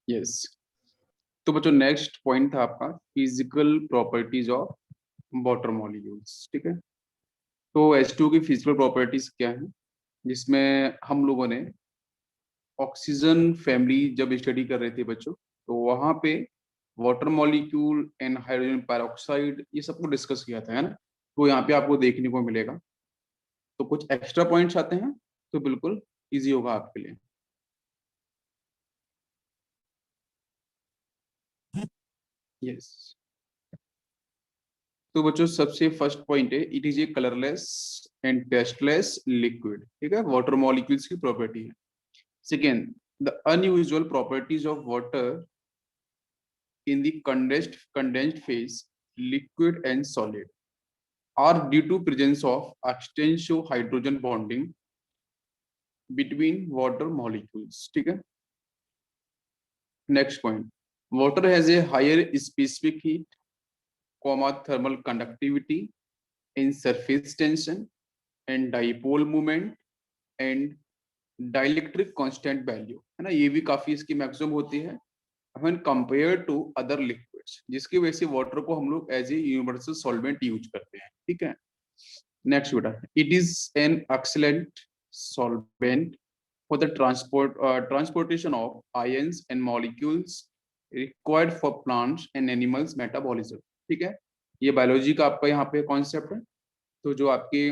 Yes. तो बच्चों next point था आपका physical properties of water molecules. ठीक है, तो H2 की फिजिकल प्रॉपर्टीज क्या है, जिसमें हम लोगों ने ऑक्सीजन फैमिली जब स्टडी कर रहे थे बच्चों, तो वहां पे water molecule and hydrogen peroxide ये सबको डिस्कस किया था, है ना। तो यहाँ पे आपको देखने को मिलेगा। तो कुछ एक्स्ट्रा पॉइंट्स आते हैं तो बिल्कुल इजी होगा आपके लिए। यस। तो बच्चों सबसे फर्स्ट पॉइंट है, it is a colourless and tasteless liquid. ठीक है, वाटर मॉलिक्यूल्स की प्रॉपर्टी है। Second, the unusual properties of water in the condensed phase, liquid and solid, are due to presence of extensive hydrogen bonding between water molecules. ठीक है, next point, water has a higher specific heat, thermal conductivity in surface tension and dipole moment and dielectric constant value, है ना। ये भी काफी इसकी maximum होती है when compared to other liquids, जिसकी वजह से वाटर को हम लोग as a universal solvent use करते हैं। ठीक है, नेक्स्ट बेटा, it is an excellent solvent for the transportation of ions and molecules required for plants and animals metabolism. ठीक है, ये बायोलॉजी का आपका यहाँ पे कॉन्सेप्ट है। तो जो आपके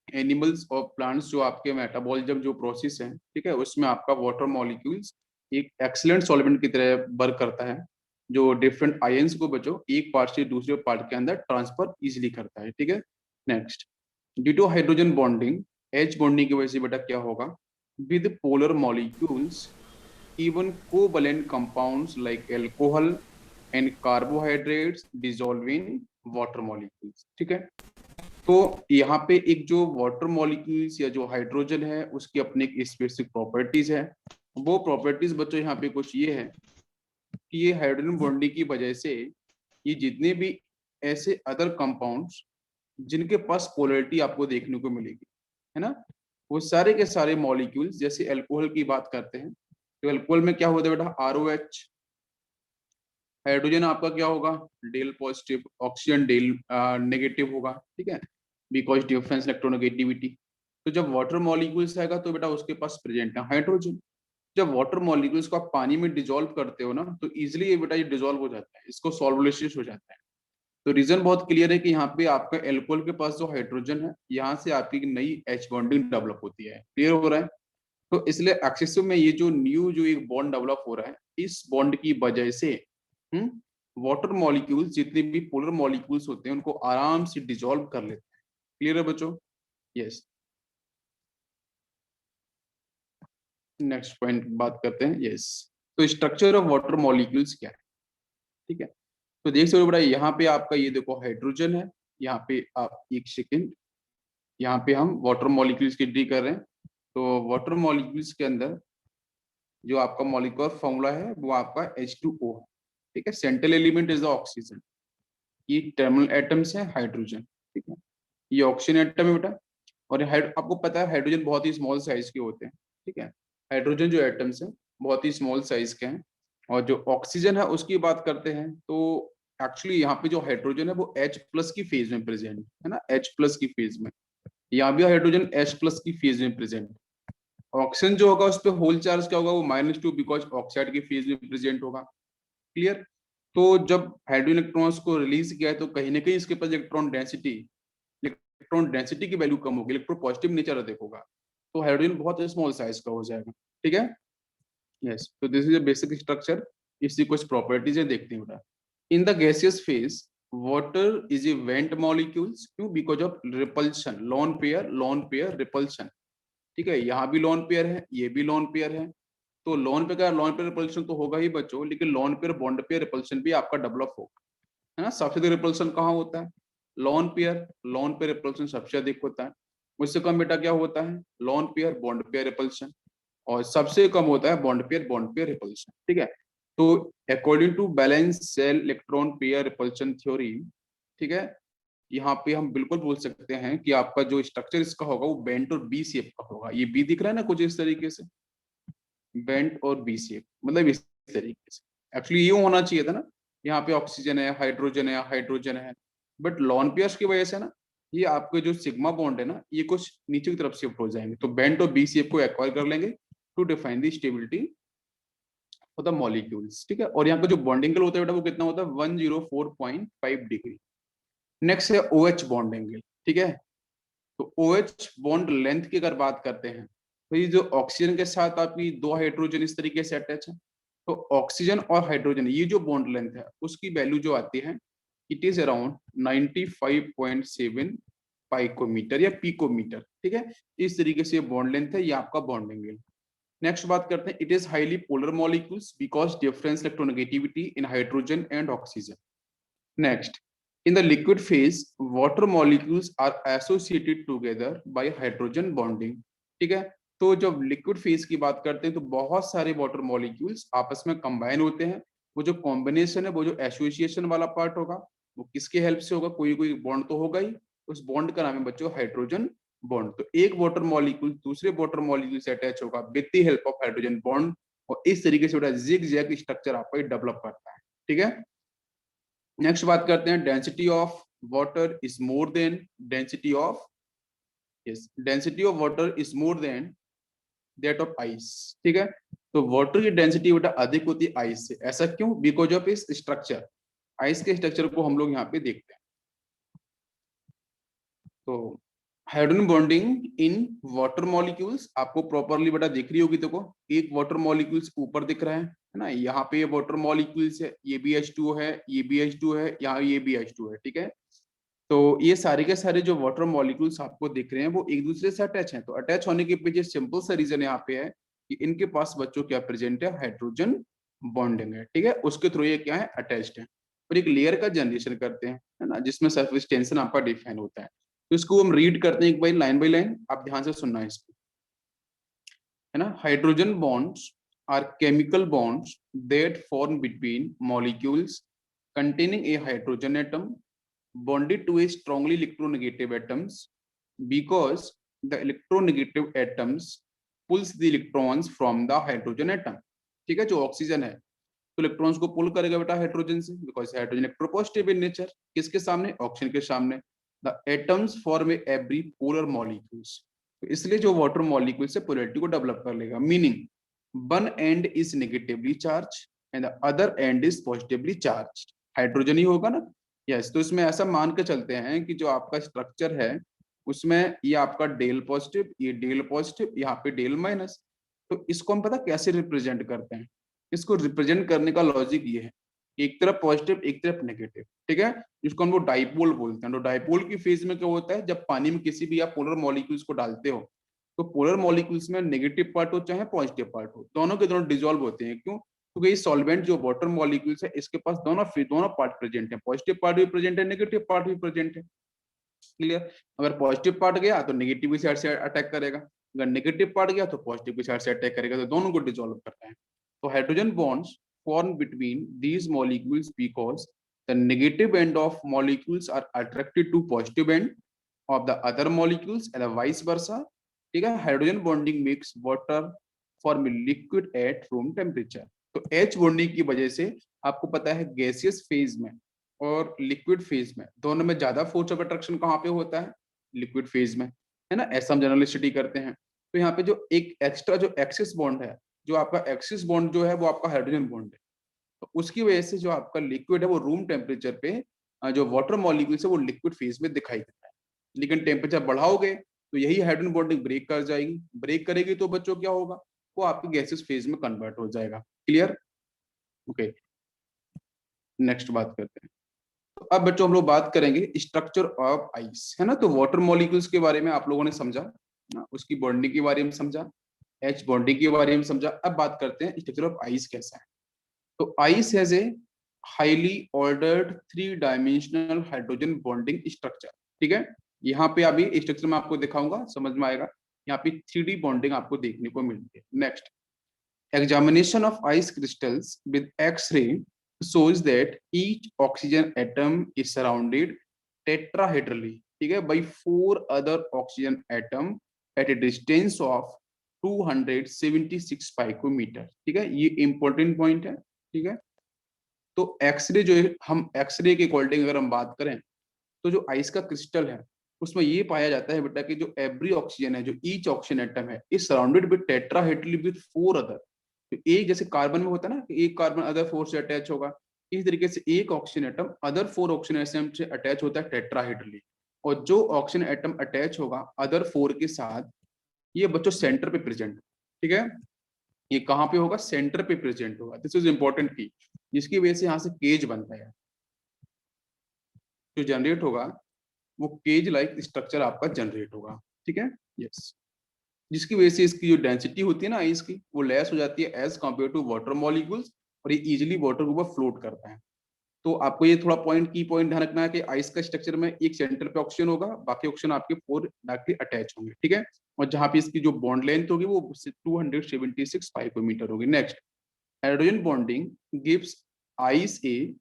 एनिमल्स और प्लांट्स जो आपके मेटाबॉलिज्म जो प्रोसेस है, ठीक है, उसमें आपका वाटर मॉलिक्यूल्स एक एक्सीलेंट सॉल्वेंट की तरह वर्क करता है, जो डिफरेंट आयंस को बचो एक पार्ट से दूसरे पार्ट के अंदर ट्रांसफर इजीली करता है। ठीक है, next, due to hydrogen bonding, H bonding की वजह से बेटा क्या होगा, with polar molecules even covalent compounds like alcohol and carbohydrates dissolve in water molecules। ठीक है, तो यहाँ पे एक जो वाटर मॉलिक्यूल्स या जो हाइड्रोजन है उसकी अपनी एक स्पेसिफिक प्रॉपर्टीज है। वो प्रॉपर्टीज बच्चों यहाँ पे कुछ ये है कि ये हाइड्रोजन बॉन्डिंग की वजह से ये जितने भी ऐसे अदर कंपाउंड्स जिनके पास पोलरिटी आपको देखने को मिलेगी, है ना, वो सारे के सारे मॉलिक्यूल्स, जैसे अल्कोहल की बात करते हैं तो अल्कोहल में क्या होता है बेटा, ROH। हाइड्रोजन आपका क्या होगा, del positive, oxygen del negative होगा। ठीक है, बिकॉज डिफरेंस इलेक्ट्रोनेगेटिविटी। तो जब वाटर मॉलिक्यूल्स आएगा तो बेटा उसके पास प्रेजेंट है हाइड्रोजन। जब वाटर मॉलिक्यूल्स को आप पानी में डिजोल्व करते हो ना, तो इजिली ये बेटा ये डिजोल्व हो जाता है, इसको सॉल्वोलिसिस हो जाता है। तो रीजन बहुत क्लियर है कि यहाँ पे आपका एल्कोहल के पास जो हाइड्रोजन है, यहाँ से आपकी नई एच बॉन्डिंग डेवलप होती है। क्लियर हो रहा है। तो इसलिए एक्सेसिव में ये जो न्यू जो एक बॉन्ड डेवलप हो रहा है, इस बॉन्ड की वजह से वाटर मॉलिक्यूल्स जितने भी पोलर मॉलिक्यूल्स होते हैं उनको आराम से डिसॉल्व कर लेते हैं। क्लियर है बच्चों। यस, नेक्स्ट पॉइंट बात करते हैं। यस, तो स्ट्रक्चर ऑफ वाटर मॉलिक्यूल्स क्या है। ठीक है, तो देख सकते हो बड़ा, यहाँ पे आपका ये देखो हाइड्रोजन है, यहाँ पे आप एक सेकेंड, यहाँ पे हम वाटर मॉलिक्यूल्स की डी कर रहे हैं। तो वाटर मॉलिक्यूल्स के अंदर जो आपका मॉलिक्यूलर फॉर्मूला है वो आपका H2O है। ठीक है, central element is the oxygen, ये टर्मिनल एटम्स है हाइड्रोजन। ठीक है, ये ऑक्सीजन एटम है बेटा। और आपको पता है हाइड्रोजन बहुत ही स्मॉल साइज के होते हैं। ठीक है, हाइड्रोजन जो एटम्स हैं बहुत ही स्मॉल साइज के हैं। और जो ऑक्सीजन है उसकी बात करते हैं तो एक्चुअली यहाँ पे जो हाइड्रोजन है वो H+ की फेज में प्रेजेंट है ना, H+ की फेज में। यहाँ भी हाइड्रोजन H+ की फेज में प्रेजेंट। ऑक्सीजन जो होगा उस पर होल चार्ज क्या होगा, वो -2, बिकॉज ऑक्साइड की फेज में प्रेजेंट होगा। क्लियर। तो जब हाइड्रोजन इलेक्ट्रॉन्स को रिलीज किया है तो कहीं ना कहीं इसके पास इलेक्ट्रॉन डेंसिटी की वैल्यू कम होगी, इलेक्ट्रो पॉजिटिव नेचर देखोगा, तो हाइड्रोजन बहुत स्मॉल साइज का हो जाएगा। ठीक है, यस। तो this is a basic structure, इसकी कुछ प्रॉपर्टीज है, देखते हैं। In the gaseous phase water is a bent molecules, क्यों, because of repulsion, lone pair repulsion. ठीक है, यहाँ भी लोन पेयर है, ये भी लोन पेयर है। तो लोन पे का लोन पेयर रिपल्शन तो होगा ही बच्चों, लेकिन lone pair bond pair repulsion भी आपका डेवलप होगा, है ना। सबसे अधिक रिपल्शन कहाँ होता है, लोन पेयर रिपल्शन सबसे अधिक होता है। उससे कम बेटा क्या होता है, lone pair bond pair repulsion. और सबसे कम होता है बॉन्ड पेयर रिपल्शन। ठीक है, तो according to valence shell electron pair repulsion theory, ठीक है, यहाँ पे हम बिल्कुल बोल सकते हैं कि आपका जो स्ट्रक्चर इसका होगा वो बेंट और बी शेप का होगा। ये बी दिख रहा है ना कुछ इस तरीके से, बेंट और बी शेप, मतलब तरीके से। एक्चुअली ये होना चाहिए था ना, यहाँ पे ऑक्सीजन है, हाइड्रोजन है, हाइड्रोजन है, बट लॉन पेयर्स की वजह से ना ये आपके जो सिग्मा बॉन्ड है ना ये कुछ नीचे की तरफ शिफ्ट हो जाएंगे, तो बेंट और बी शेप को एक्वायर कर लेंगे to define the stability of the molecules. ठीक है, और यहाँ पे जो बॉन्ड एंगल होता है बेटा वो कितना होता है 104.5 डिग्री। नेक्स्ट है OH बॉन्ड एंगल। ठीक है, तो OH बॉन्ड लेंथ की अगर बात करते हैं तो ये जो ऑक्सीजन के साथ आपकी दो हाइड्रोजन इस तरीके से अटैच है, तो ऑक्सीजन और हाइड्रोजन ये जो बॉन्ड लेंथ है उसकी वैल्यू जो आती है इट इज अराउंड 95.7 पाइकोमीटर या पिकोमीटर। ठीक है, इस तरीके से बॉन्ड लेंथ है, ये आपका बॉन्ड एंगल। नेक्स्ट बात करते हैं, it is highly polar molecules because difference electronegativity in hydrogen and oxygen. Next, in the liquid phase, water molecules are associated together by hydrogen bonding. ठीक है, तो जब लिक्विड फेज की बात करते हैं तो बहुत सारे वाटर मॉलिक्यूल्स आपस में कंबाइन होते हैं। वो जो कॉम्बिनेशन है, वो जो एसोसिएशन वाला पार्ट होगा वो किसके हेल्प से होगा, कोई कोई बॉन्ड तो होगा ही, उस बॉन्ड का नाम है बच्चों हाइड्रोजन बॉन्ड। तो एक वाटर मॉलिक्यूल दूसरे वाटर मॉलिक्यूल से अटैच होगा with the help of hydrogen bond, और इस तरीके से जिग जैग स्ट्रक्चर आपका डेवलप करता है। ठीक है, नेक्स्ट बात करते हैं, density of water is more than density of, yes, density of water is more than that of ice. ठीक है, तो वाटर की डेंसिटी बेटा अधिक होती है आइस से। ऐसा क्यों? बिकॉज ऑफ इस स्ट्रक्चर, आइस के स्ट्रक्चर को हम लोग यहाँ पे देखते हैं। तो hydrogen bonding in water molecules आपको प्रॉपरली बेटा दिख रही होगी। देखो एक वाटर मॉलिक्यूल्स ऊपर दिख रहा है ना, यहाँ पे ये वाटर मॉलिक्यूल्स है, ये भी H2 है, ये भी H2 है, यहाँ ये भी H2 है। ठीक है, तो ये सारे के सारे जो वाटर मॉलिक्यूल्स आपको दिख रहे हैं वो एक दूसरे से अटैच हैं। तो अटैच होने के पीछे सिंपल सा रीजन यहाँ पे है कि इनके पास बच्चों क्या प्रेजेंट है, हाइड्रोजन बॉन्डिंग है। ठीक है, उसके थ्रू ये क्या है, अटैच्ड है, और एक लेयर का जनरेशन करते हैं, है ना, जिसमें सरफेस टेंशन आपका डिफाइन होता है। तो इसको हम रीड करते हैं एक बार लाइन बाय लाइन, आप ध्यान से सुनना है इसको, है ना। Hydrogen bonds are chemical bonds that form between molecules containing a hydrogen atom bonded to a strongly electronegative atoms because the electronegative atoms pulls the electrons from the hydrogen atom। ठीक है, जो ऑक्सीजन है तो electrons को पुल करेगा बेटा hydrogen से, because hydrogen electropositive in nature. किसके सामने? ऑक्सीजन के सामने। The atoms form every polar molecules, तो इसलिए जो वाटर मॉलिक्यूल से पोलैरिटी को डेवलप कर लेगा, meaning one end is negatively charge and the other end is positively charge. Hydrogen ही होगा ना, यस। तो इसमें ऐसा मान के चलते हैं कि जो आपका स्ट्रक्चर है उसमें ये आपका डेल पॉजिटिव, ये डेल पॉजिटिव, यहाँ पे डेल माइनस। तो इसको हम पता कैसे रिप्रेजेंट करते हैं? इसको रिप्रेजेंट करने का लॉजिक ये है, एक तरफ पॉजिटिव एक तरफ नेगेटिव। ठीक है, जिसको हम लोग डाइपोल बोलते हैं। तो डाइपोल की फेज में क्या होता है, जब पानी में किसी भी आप पोलर मॉलिक्यूल्स को डालते हो तो पोलर मॉलिक्यूल्स में नेगेटिव पार्ट हो चाहे पॉजिटिव पार्ट हो, दोनों के दोनों डिसॉल्व होते हैं। क्यों? क्योंकि ये सॉल्वेंट जो वाटर मॉलिक्यूल्स है इसके पास दोनों पार्ट प्रेजेंट है, पॉजिटिव पार्ट भी प्रेजेंट है, नेगेटिव पार्ट भी प्रेजेंट है। क्लियर? अगर पॉजिटिव पार्ट गया तो नेगेटिव की साइड से अटैक करेगा, अगर नेगेटिव पार्ट गया तो पॉजिटिव की साइड से अटैक करेगा, तो दोनों को डिसॉल्व करता है। तो hydrogen bonds formed between these molecules because the negative end of molecules are attracted to positive end of the other molecules and vice versa। ठीक है, hydrogen bonding makes water form liquid at room temperature. तो H bonding की वजह से आपको पता है gaseous phase में और लिक्विड फेज में दोनों में ज्यादा फोर्स ऑफ अट्रैक्शन कहाँ पे होता है? लिक्विड फेज में, है ना। ऐसा हम जनरली स्टडी करते हैं। तो यहाँ पे जो एक एक्स्ट्रा जो एक्सिस बॉन्ड है, जो आपका एक्सिस बॉन्ड जो है वो आपका हाइड्रोजन बॉन्ड है, तो उसकी वजह से जो आपका लिक्विड है वो रूम टेम्परेचर पे जो वाटर मॉलिक्यूल है वो लिक्विड फेज में दिखाई देता है। लेकिन टेम्परेचर बढ़ाओगे तो यही हाइड्रोजन बॉन्डिंग ब्रेक कर जाएगी, ब्रेक करेगी तो बच्चों क्या होगा, वो आपके गैसेस फेज में कन्वर्ट हो जाएगा। क्लियर? ओके, नेक्स्ट बात करते हैं। तो अब बच्चों हम लोग बात करेंगे स्ट्रक्चर ऑफ आइस, है ना। तो वाटर मॉलिक्यूल्स के बारे में आप लोगों ने समझा ना, उसकी बॉन्डिंग के बारे में समझा, एच बॉन्डिंग के बारे में समझा। अब बात करते हैं स्ट्रक्चर ऑफ आइस कैसा है। तो ice has a highly ordered three dimensional hydrogen bonding structure. ठीक है, यहाँ पे अभी स्ट्रक्चर में आपको दिखाऊंगा, समझ में आएगा। यहाँ पे 3D बॉन्डिंग आपको देखने को मिलती है। Next, examination of ice crystals with X-ray shows that each oxygen atom is surrounded tetrahedrally, ठीक है, by 4 other oxygen atom at a distance of 276 पाइकोमीटर। ठीक है, ये इंपॉर्टेंट पॉइंट है। ठीक है, तो एक्सरे जो है, हम एक्सरे के अकॉर्डिंग अगर हम बात करें तो जो आइस का क्रिस्टल है उसमें ये पाया जाता है बेटा कि जो एवरी ऑक्सीजन है, जो ईच ऑक्सीजन एटम है, is surrounded with tetrahedrally with 4 other. तो एक जैसे कार्बन में होता है ना कि एक कार्बन अदर 4 से अटैच होगा, इस तरीके से एक oxygen atom other 4 oxygen atom से अटैच होता है टेट्राहेड्रली। और जो ऑक्सीजन एटम अटैच होगा अदर 4 के साथ, ये बच्चों सेंटर पे प्रेजेंट। ठीक है, ये कहाँ पे होगा? सेंटर पे प्रेजेंट होगा। दिस इज इंपॉर्टेंट की, जिसकी वजह से यहाँ से केज बनता है, जो जनरेट होगा वो केज लाइक स्ट्रक्चर आपका जनरेट होगा। ठीक है, यस, जिसकी वजह से इसकी जो डेंसिटी होती है ना आइस की, वो लेस हो जाती है as compare to water molecules, और ये इजिली वाटर के ऊपर फ्लोट करता है। तो आपको ये थोड़ा पॉइंट की पॉइंट ध्यान रखना है कि आइस का स्ट्रक्चर में एक सेंटर पे ऑक्सीजन होगा, बाकी ऑक्सीजन आपके 4 डायरेक्टली अटैच होंगे। ठीक है, और जहां पे इसकी जो बॉन्ड लेंथ होगी वो 276 पाइकोमीटर होगी। Next, hydrogen bonding gives ice a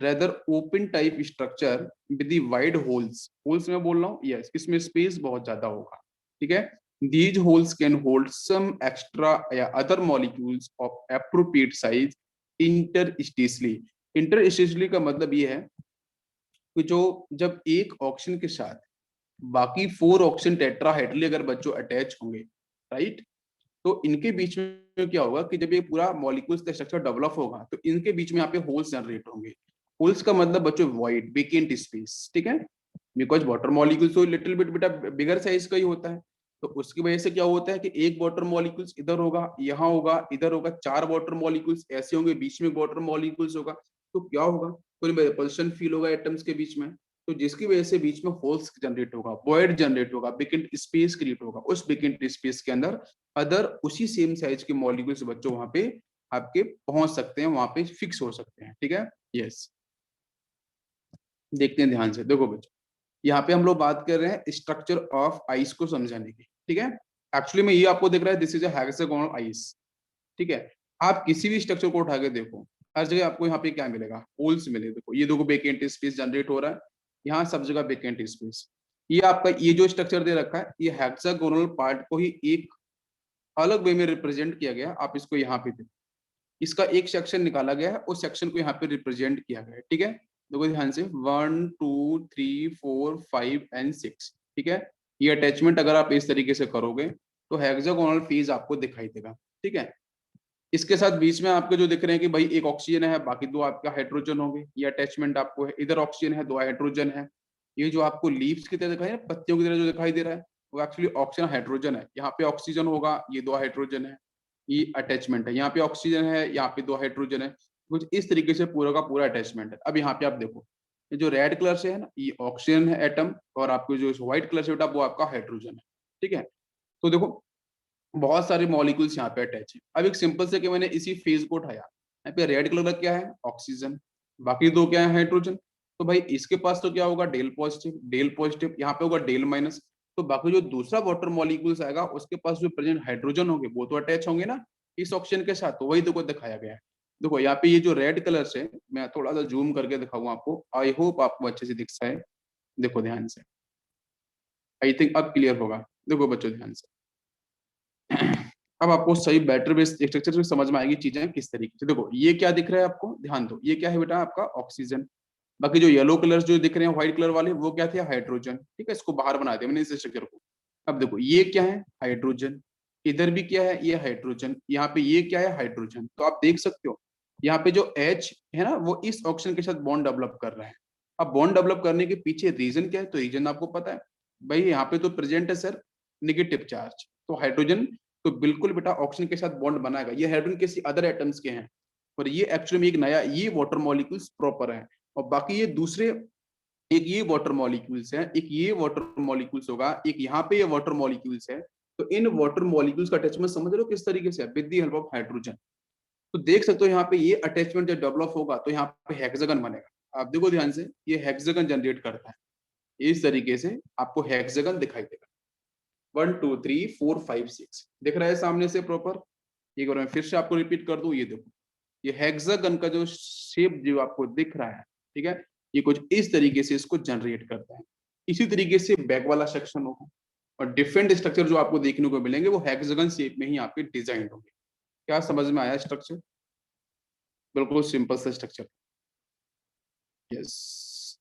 rather open type structure with the wide holes मैं बोल रहा हूँ, yes, इसमें स्पेस बहुत ज्यादा होगा। ठीक है, these holes can hold some extra या other molecules of appropriate size interstitially। interstitially का मतलब ये है कि जो जब एक ऑक्सीजन के साथ बाकी 4 ऑक्सीजन टेट्राहेड्रली अगर बच्चों अटैच होंगे, राइट, तो इनके बीच में क्या होगा कि जब ये पूरा मॉलिक्यूल्स का स्ट्रक्चर डेवलप होगा तो इनके बीच में यहाँ पे होल्स जनरेट होंगे। होल्स का मतलब बच्चों वॉइड वेकेंट स्पेस। ठीक है, बिकॉज वाटर मॉलिक्यूल्स तो लिटिल बिट बेटा बिगर साइज का ही होता है, तो उसकी वजह से क्या होता है कि एक वाटर मॉलिक्यूल्स इधर होगा, यहाँ होगा, इधर होगा, 4 वाटर मॉलिक्यूल्स ऐसे होंगे, बीच में वाटर मॉलिक्यूल्स होगा, तो क्या होगा, कोई रिपल्शन फील होगा एटम्स के बीच में, तो जिसकी वजह से बीच में होल्स जनरेट होगा, वॉइड जनरेट होगा, वेकेंट स्पेस क्रिएट होगा। उस वेकेंट स्पेस के अंदर अदर उसी सेम साइज के मॉलिक्यूल्स बच्चों वहां पे आपके पहुंच सकते हैं, वहां पे फिक्स हो सकते हैं। ठीक है, यस, देखते हैं ध्यान से। देखो बच्चों, यहाँ पे हम लोग बात कर रहे हैं स्ट्रक्चर ऑफ आइस को समझाने की। ठीक है, एक्चुअली में ये आपको दिख रहा है, this is a hexagonal ice. ठीक है, आप किसी भी स्ट्रक्चर को उठा के देखो, हर जगह आपको यहाँ पे क्या मिलेगा? होल्स मिले। देखो ये देखो वेकेंट स्पेस जनरेट हो रहा है, यहाँ सब जगह वेकेंट स्पेस। ये आपका ये जो स्ट्रक्चर दे रखा है, ये हेक्सागोनल पार्ट को ही एक अलग वे में रिप्रेजेंट किया गया। आप इसको यहाँ पे देखो, इसका एक सेक्शन निकाला गया है, उस सेक्शन को यहाँ पे रिप्रेजेंट किया गया है। ठीक है, देखो ध्यान से, 1 2 3 4 5 एंड 6। ठीक है, ये अटैचमेंट अगर आप इस तरीके से करोगे तो हेक्सागोनल फेज आपको दिखाई देगा। ठीक है, इसके साथ बीच में आपके जो दिख रहे हैं कि भाई एक ऑक्सीजन है, बाकी 2 आपका हाइड्रोजन होंगे, ये अटैचमेंट आपको है। इधर ऑक्सीजन है, 2 हाइड्रोजन है। ये जो आपको लीव्स की तरह दिखाई है, पत्तियों की तरह जो दिखाई दे रहा है, वो एक्चुअली ऑक्सीजन हाइड्रोजन है। यहाँ पे ऑक्सीजन होगा, ये 2 हाइड्रोजन है, ये अटैचमेंट है। यहाँ पे ऑक्सीजन है, यहाँ पे 2 हाइड्रोजन है। कुछ इस तरीके से पूरा का पूरा अटैचमेंट है। अब यहाँ पे आप देखो, ये जो रेड कलर से है ना, ये ऑक्सीजन है एटम, और आपको जो व्हाइट कलर से बेटा वो आपका हाइड्रोजन है। ठीक है, तो देखो बहुत सारे मॉलिक्यूल्स यहाँ पे अटैच है। अब एक सिंपल से कि मैंने इसी फेज को उठाया, यहाँ पे रेड कलर का क्या है? ऑक्सीजन, बाकी 2 क्या है? हाइड्रोजन। तो भाई इसके पास तो क्या होगा? डेल पॉजिटिव, यहाँ पे होगा डेल माइनस। तो बाकी जो दूसरा वाटर मॉलिक्यूल्स आएगा उसके पास जो प्रेजेंट हाइड्रोजन होंगे वो तो अटैच होंगे ना इस ऑक्सीजन के साथ, तो वही देखो दिखाया गया है। देखो यहाँ पे ये जो रेड कलर से, मैं थोड़ा सा जूम करके दिखाऊंगा आपको, आई होप आपको अच्छे से दिख जाए। देखो ध्यान से, आई थिंक अब क्लियर होगा। देखो बच्चों ध्यान से, अब आपको सही बैटर बेस स्ट्रक्चर से समझ में आएगी चीजें किस तरीके से। देखो ये क्या दिख रहा है आपको, ध्यान दो, ये क्या है बेटा? आपका ऑक्सीजन। बाकी जो येलो कलर्स जो दिख रहे हैं व्हाइट कलर वाले, वो क्या थे? हाइड्रोजन। ठीक है, इसको बाहर बना दिया मैंने इस स्ट्रक्चर को। अब देखो ये क्या है? हाइड्रोजन। इधर भी क्या है? ये हाइड्रोजन। यहाँ पे ये क्या है? हाइड्रोजन। तो आप देख सकते हो यहाँ पे जो H है ना, वो इस ऑक्सीजन के साथ बॉन्ड डेवलप कर रहा है। अब बॉन्ड डेवलप करने के पीछे रीजन क्या है? तो रीजन आपको पता है भाई, यहाँ पे तो प्रेजेंट है सर निगेटिव चार्ज, तो हाइड्रोजन तो बिल्कुल बेटा ऑक्सीजन के साथ बॉन्ड बनाएगा। ये हाइड्रोजन किसी अदर एटम्स के हैं, और ये एक्चुअली में एक नया ये वाटर मॉलिक्यूल्स प्रॉपर है, और बाकी ये दूसरे, एक ये वाटर मॉलिक्यूल्स है, एक ये वाटर मॉलिक्यूल्स होगा, एक यहाँ पे ये वाटर मॉलिक्यूल्स है। तो इन वाटर मॉलिक्यूल्स का अटैचमेंट समझ रहे हो किस तरीके से? With the help of hydrogen. तो देख सकते हो यहाँ पे ये अटैचमेंट जब डेवलप होगा तो यहाँ पे हेक्सागन बनेगा। आप देखो ध्यान से, ये हेक्सागन जनरेट करता है। इस तरीके से आपको हेक्सागन दिखाई देगा। 1 2 3 4 5 6 दिख रहा है सामने से प्रॉपर। एक बार मैं फिर से आपको रिपीट कर दूं, ये देखो, ये हेक्सागन का जो शेप जो आपको दिख रहा है, ठीक है, ये कुछ इस तरीके से इसको जनरेट करता है। इसी तरीके से बैक वाला सेक्शन होगा, और डिफरेंट स्ट्रक्चर जो आपको देखने को मिलेंगे वो हेक्सागन शेप में ही आपके डिजाइन होंगे। क्या समझ में आया स्ट्रक्चर? बिल्कुल सिंपल सा स्ट्रक्चर। यस,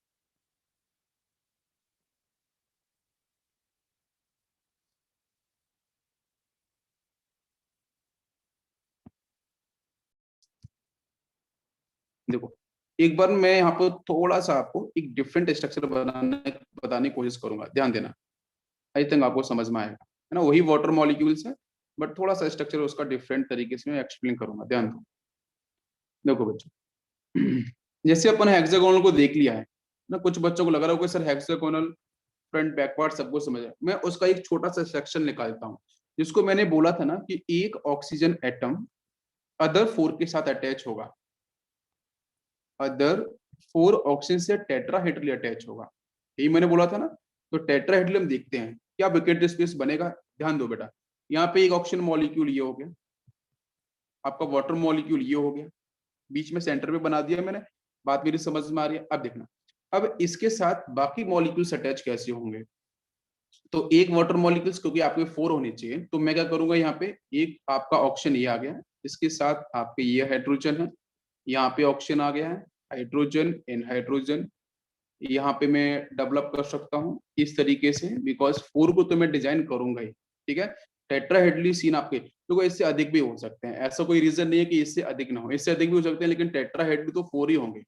देखो एक बार मैं यहाँ पर थोड़ा सा आपको एक डिफरेंट स्ट्रक्चर बताने की कोशिश करूंगा, ध्यान देना। आई थिंक आपको समझ में आएगा, है ना? वही वाटर मॉलिक्यूल्स है बट थोड़ा सा स्ट्रक्चर उसका डिफरेंट तरीके से मैं एक्सप्लेन करूंगा, ध्यान दो। देखो बच्चों, जैसे अपन हेक्सागोनल को देख लिया है ना, कुछ बच्चों को लग रहा होगा सर हेक्सागोनल फ्रंट बैकवर्ड सबको समझ है। मैं उसका एक छोटा सा सेक्शन निकालता हूँ, जिसको मैंने बोला था ना कि एक ऑक्सीजन एटम अदर फोर के साथ अटैच होगा, अदर फोर ऑक्सीजन से टेट्राहेड्रली अटैच होगा, यही मैंने बोला था ना। तो टेट्राहेड्रली हम देखते हैं क्या विकेट स्पेस बनेगा। ध्यान दो बेटा, यहाँ पे एक ऑक्सीजन मॉलिक्यूल ये हो गया, आपका वाटर मॉलिक्यूल ये हो गया, बीच में सेंटर पे बना दिया मैंने। बात मेरी समझ में आ रही है? अब देखना, अब इसके साथ बाकी मॉलिक्यूल्स अटैच कैसे होंगे। तो एक वाटर मॉलिक्यूल्स क्योंकि आपके फोर होने चाहिए, तो मैं क्या करूंगा, यहाँ पे एक आपका ऑक्सीजन ये आ गया है, इसके साथ आपके ये हाइड्रोजन है, यहाँ पे ऑक्सीजन आ गया है, हाइड्रोजन इन हाइड्रोजन, यहाँ पे मैं डेवलप कर सकता हूँ इस तरीके से, बिकॉज फोर को तो मैं डिजाइन करूंगा ही, ठीक है। टेट्राहेड्रली सीन आपके तो इससे अधिक भी हो सकते हैं, ऐसा कोई रीजन नहीं है कि इससे अधिक ना हो, इससे अधिक भी हो सकते हैं, लेकिन टेट्राहेड्रली तो फोर ही होंगे,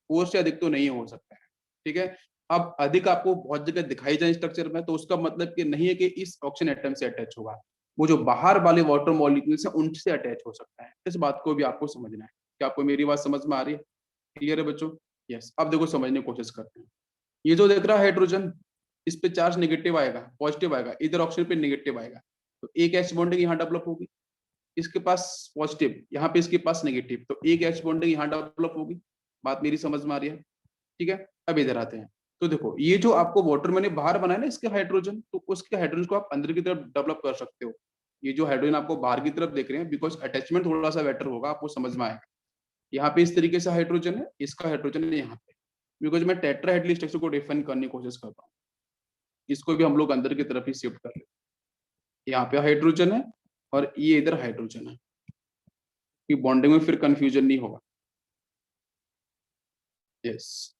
फोर से अधिक तो नहीं हो सकता है, ठीक है। अब अधिक आपको बहुत जगह दिखाई जाए स्ट्रक्चर में, तो उसका मतलब कि नहीं है कि इस ऑक्सीजन एटम से अटैच होगा, वो जो बाहर वाले वाटर मॉलिक्यूल्स हैं उनसे अटैच हो सकता है। इस बात को भी आपको समझना है। क्या आपको मेरी बात समझ में आ रही है? क्लियर है बच्चों? यस। अब देखो समझने की कोशिश करते हैं। ये जो देख रहा है हाइड्रोजन, इस पे चार्ज नेगेटिव आएगा, पॉजिटिव आएगा, इधर ऑक्सीजन पे नेगेटिव आएगा, तो एक एच बॉन्डिंग यहाँ डेवलप होगी, इसके पास पॉजिटिव, यहाँ पे इसके पास नेगेटिव, तो एक एच बॉन्डिंग यहाँ डेवलप होगी। बात मेरी समझ में आ रही है? ठीक है। अब इधर आते हैं, तो देखो ये जो आपको वाटर मैंने बाहर बनाया ना इसके हाइड्रोजन, तो उसके हाइड्रोजन को आप अंदर की तरफ डेवलप कर सकते हो। ये जो हाइड्रोजन आपको बाहर की तरफ देख रहे हैं, बिकॉज अटैचमेंट थोड़ा सा बेटर होगा, आपको समझ में आएगा। यहाँ पे इस तरीके से हाइड्रोजन है, इसका हाइड्रोजन है यहाँ पे, बिकॉज मैं टेट्राहेड्रली स्ट्रक्चर को डिफाइन करने की कोशिश करता हूँ। इसको भी हम लोग अंदर की तरफ ही शिफ्ट कर लेते हैं। यहाँ पे हाइड्रोजन है और ये इधर हाइड्रोजन है, कि बॉन्डिंग में फिर कंफ्यूजन नहीं होगा। Yes,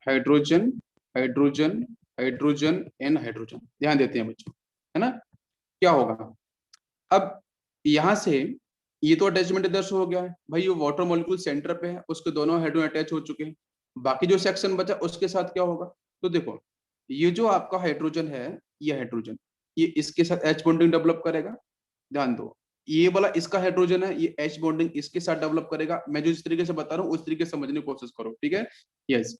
hydrogen hydrogen hydrogen and hydrogen, ध्यान देते हैं बच्चों, है ना? क्या होगा अब यहाँ से, ये तो अटैचमेंट इधर से हो गया है भाई, ये वाटर मॉलिक्यूल सेंटर पे है, उसके दोनों हाइड्रोजन अटैच हो चुके हैं। बाकी जो सेक्शन बचा उसके साथ क्या होगा, तो देखो ये जो आपका हाइड्रोजन है, ये हाइड्रोजन ये इसके साथ एच बॉन्डिंग डेवलप करेगा। ध्यान दो, ये वाला इसका हाइड्रोजन है, ये एच बॉन्डिंग इसके साथ डेवलप करेगा। मैं जो इस तरीके से बता रहा हूँ उस तरीके से समझने की कोशिश करो, ठीक है। यस,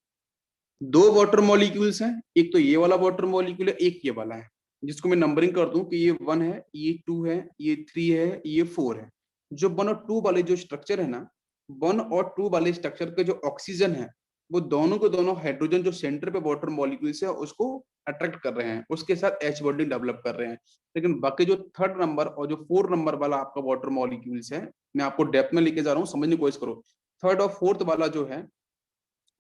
दो वाटर मॉलिक्यूल्स हैं, एक तो ये वाला वाटर मॉलिक्यूल है, एक ये वाला है, जिसको मैं नंबरिंग कर दूं कि ये 1 है, ये 2 है, ये 3 है, ये 4 है। जो 1 और 2 वाले जो स्ट्रक्चर है ना, 1 और 2 वाले स्ट्रक्चर के जो ऑक्सीजन है, वो दोनों के दोनों हाइड्रोजन जो सेंटर पे वाटर मॉलिक्यूल्स है उसको अट्रैक्ट कर रहे हैं, उसके साथ एच बॉन्डिंग डेवलप कर रहे हैं। लेकिन बाकी जो थर्ड नंबर और जो 4 नंबर वाला आपका वाटर मॉलिक्यूल्स है, मैं आपको डेप्थ में लेके जा रहा हूँ, समझने की कोशिश करो। थर्ड और फोर्थ वाला जो है,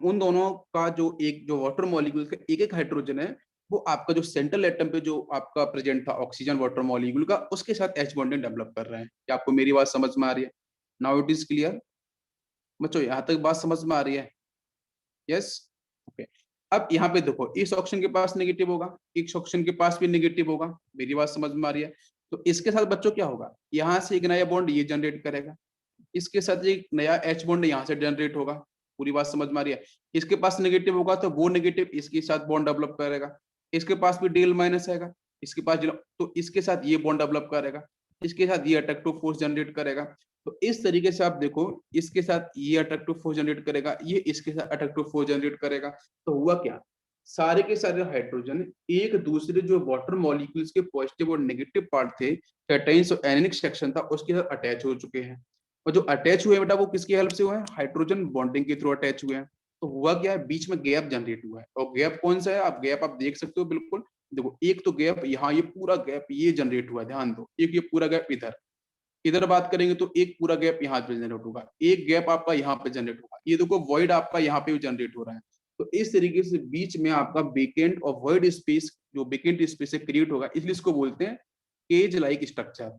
उन दोनों का जो एक जो वाटर मॉलिक्यूल का एक एक हाइड्रोजन है, वो आपका जो सेंट्रल एटम पे जो आपका प्रेजेंट था ऑक्सीजन वाटर मॉलिक्यूल का, उसके साथ एच बॉन्डिंग डेवलप कर रहे हैं। क्या आपको मेरी बात समझ में आ रही है? नाउ इट इज क्लियर बच्चों, यहाँ तक बात समझ में आ रही है? Yes, okay. अब यहाँ पे देखो, इस ऑप्शन के पास नेगेटिव होगा, इस ऑप्शन के पास भी नेगेटिव होगा। मेरी बात समझ में आ रही है? तो इसके साथ बच्चों क्या होगा, यहाँ से एक नया बॉन्ड ये जनरेट करेगा, इसके साथ एक नया एच बॉन्ड यहाँ से जनरेट होगा। पूरी बात समझ में आ रही है? इसके पास नेगेटिव होगा तो वो नेगेटिव इसके साथ बॉन्ड डेवलप करेगा, इसके पास भी डीएल माइनस आएगा, इसके पास तो इसके साथ ये बॉन्ड डेवलप करेगा, इसके साथ ये अट्रैक्टिव फोर्स जनरेट करेगा। तो इस तरीके से आप देखो, इसके साथ ये अट्रैक्टिव फोर्स जनरेट करेगा, ये इसके साथ अट्रैक्टिव फोर्स जनरेट करेगा। तो हुआ क्या, सारे के सारे हाइड्रोजन एक दूसरे जो वाटर मॉलिक्यूल्स के पॉजिटिव और नेगेटिव पार्ट थे, कैटायंस और एनायनिक सेक्शन था, उसके साथ अटैच हो चुके हैं। और जो अटैच हुए बेटा वो किसकी हेल्प से हुए हैं, हाइड्रोजन बॉन्डिंग के थ्रू अटैच हुए हैं। तो हुआ क्या है, बीच में गैप जनरेट हुआ है, और गैप कौन सा है, आप गैप आप देख सकते हो बिल्कुल। देखो एक तो गैप यहाँ, ये पूरा गैप ये जनरेट हुआ है, ध्यान दो, एक ये पूरा गैप इधर, इधर बात करेंगे तो एक पूरा गैप यहाँ पे जनरेट होगा, एक गैप आपका यहाँ पे जनरेट होगा, ये देखो वॉइड आपका यहाँ पे जनरेट हो रहा है। तो इस तरीके से बीच में आपका वेकेंट और वर्ड स्पेस, जो वेकेंट स्पेस से क्रिएट होगा, इसलिए इसको बोलते हैं केज लाइक स्ट्रक्चर।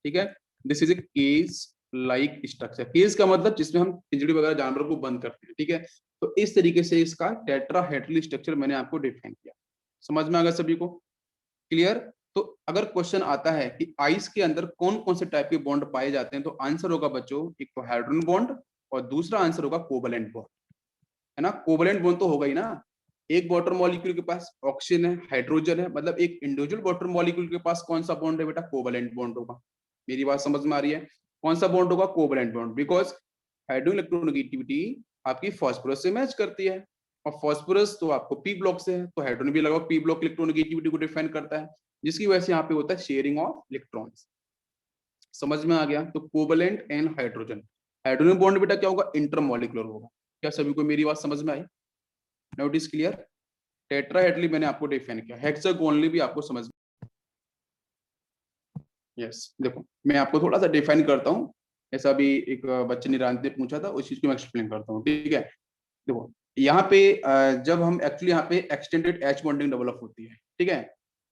ठीक है, this is a cage like structure. Cage का मतलब जिसमें हम पिंजड़ी वगैरह जानवरों को बंद करते हैं। ठीक है, तो इस तरीके से इसका टेट्राहेड्रल स्ट्रक्चर मैंने आपको डिफाइन किया। समझ में आ गया सभी को? क्लियर? तो अगर क्वेश्चन आता है कि आइस के अंदर कौन कौन से टाइप के बॉन्ड पाए जाते हैं, तो आंसर होगा बच्चों, एक तो हाइड्रोजन बॉन्ड और दूसरा आंसर होगा कोवलेंट बॉन्ड, है ना। कोवलेंट बॉन्ड तो होगा ही ना, एक वाटर मॉलिक्यूल के पास ऑक्सीजन है, हाइड्रोजन है, मतलब एक इंडिविजुअल वाटर मॉलिक्यूल के पास कौन सा बॉन्ड है बेटा? कोवलेंट बॉन्ड होगा। मेरी बात समझ में आ रही है? कौन सा बॉन्ड होगा? Covalent bond, because hydrogen electronegativity आपकी फास्फोरस से मैच करती है, और फास्फोरस तो आपको पी ब्लॉक से है, तो हाइड्रोजन भी लगभग पी ब्लॉक इलेक्ट्रोनेगेटिविटी को डिफाइन करता है, जिसकी वजह से यहाँ पे होता है शेयरिंग ऑफ इलेक्ट्रॉन्स। समझ में आ गया? तो covalent and hydrogen, hydrogen bond बेटा क्या होगा? इंटरमॉलिक्यूलर होगा। क्या सभी को मेरी बात समझ में आई? Now it is clear? Tetrahedrally मैंने आपको डिफाइन किया, हेक्सागोनली भी आपको समझ में। यस, देखो मैं आपको थोड़ा सा डिफाइन करता हूँ, ऐसा भी एक बच्चे निरांत ने पूछा था, उस चीज को मैं एक्सप्लेन करता हूँ। ठीक है, देखो यहाँ पे जब हम एक्चुअली यहाँ पे एक्सटेंडेड एच बॉन्डिंग डेवलप होती है, ठीक है,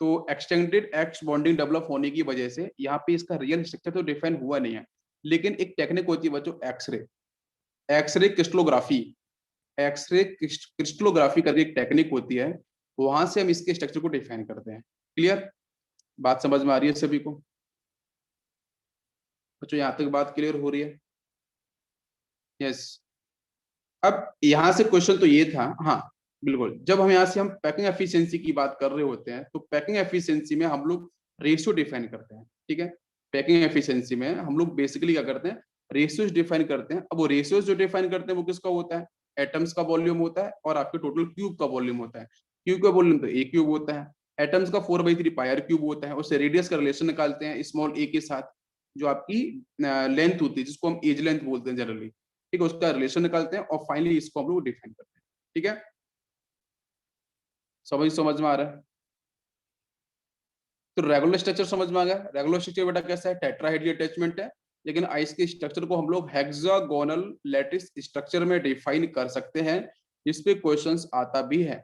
तो एक्सटेंडेड एच बॉन्डिंग डेवलप होने की वजह से यहाँ पे इसका रियल स्ट्रक्चर तो डिफाइन हुआ नहीं है, लेकिन एक टेक्निक होती है बच्चों, x-ray, x-ray crystallography, x-ray crystallography करके एक टेक्निक होती है, वहां से हम इसके स्ट्रक्चर को डिफाइन करते हैं। क्लियर? बात समझ में आ रही है सभी को? बच्चों यहाँ तक बात क्लियर हो रही है? यस। अब यहाँ से क्वेश्चन तो ये था, हाँ बिल्कुल, जब हम यहाँ से हम पैकिंग एफिशिएंसी की बात कर रहे होते हैं, तो पैकिंग एफिशिएंसी में हम लोग रेशियो डिफाइन करते हैं। ठीक है, पैकिंग एफिशिएंसी में हम लोग बेसिकली क्या करते हैं? रेशियोज डिफाइन करते हैं। अब वो रेशियोज जो डिफाइन करते हैं वो किसका होता है? एटम्स का वॉल्यूम होता है और आपके टोटल क्यूब का वॉल्यूम होता है। क्यूब का वॉल्यूम तो ए क्यूब होता है, एटम्स का 4/3 पायर क्यूब होता है। उससे रेडियस का रिलेशन निकालते हैं स्मॉल ए के साथ, जो आपकी लेंथ होती है, जिसको हम एज लेंथ बोलते हैं जनरली। ठीक है, उसका रिलेशन निकालते हैं और फाइनली इसको हम लोग डिफाइन करते हैं। ठीक है, समझ में आ रहा है? तो रेगुलर स्ट्रक्चर समझ में आ गया। रेगुलर स्ट्रक्चर बेटा कैसा है? टेट्राहेड्रल अटैचमेंट है, लेकिन आइस के स्ट्रक्चर को हम लोग हेक्सागोनल लैटिस स्ट्रक्चर में डिफाइन कर सकते हैं, जिसपे क्वेश्चंस आता भी है,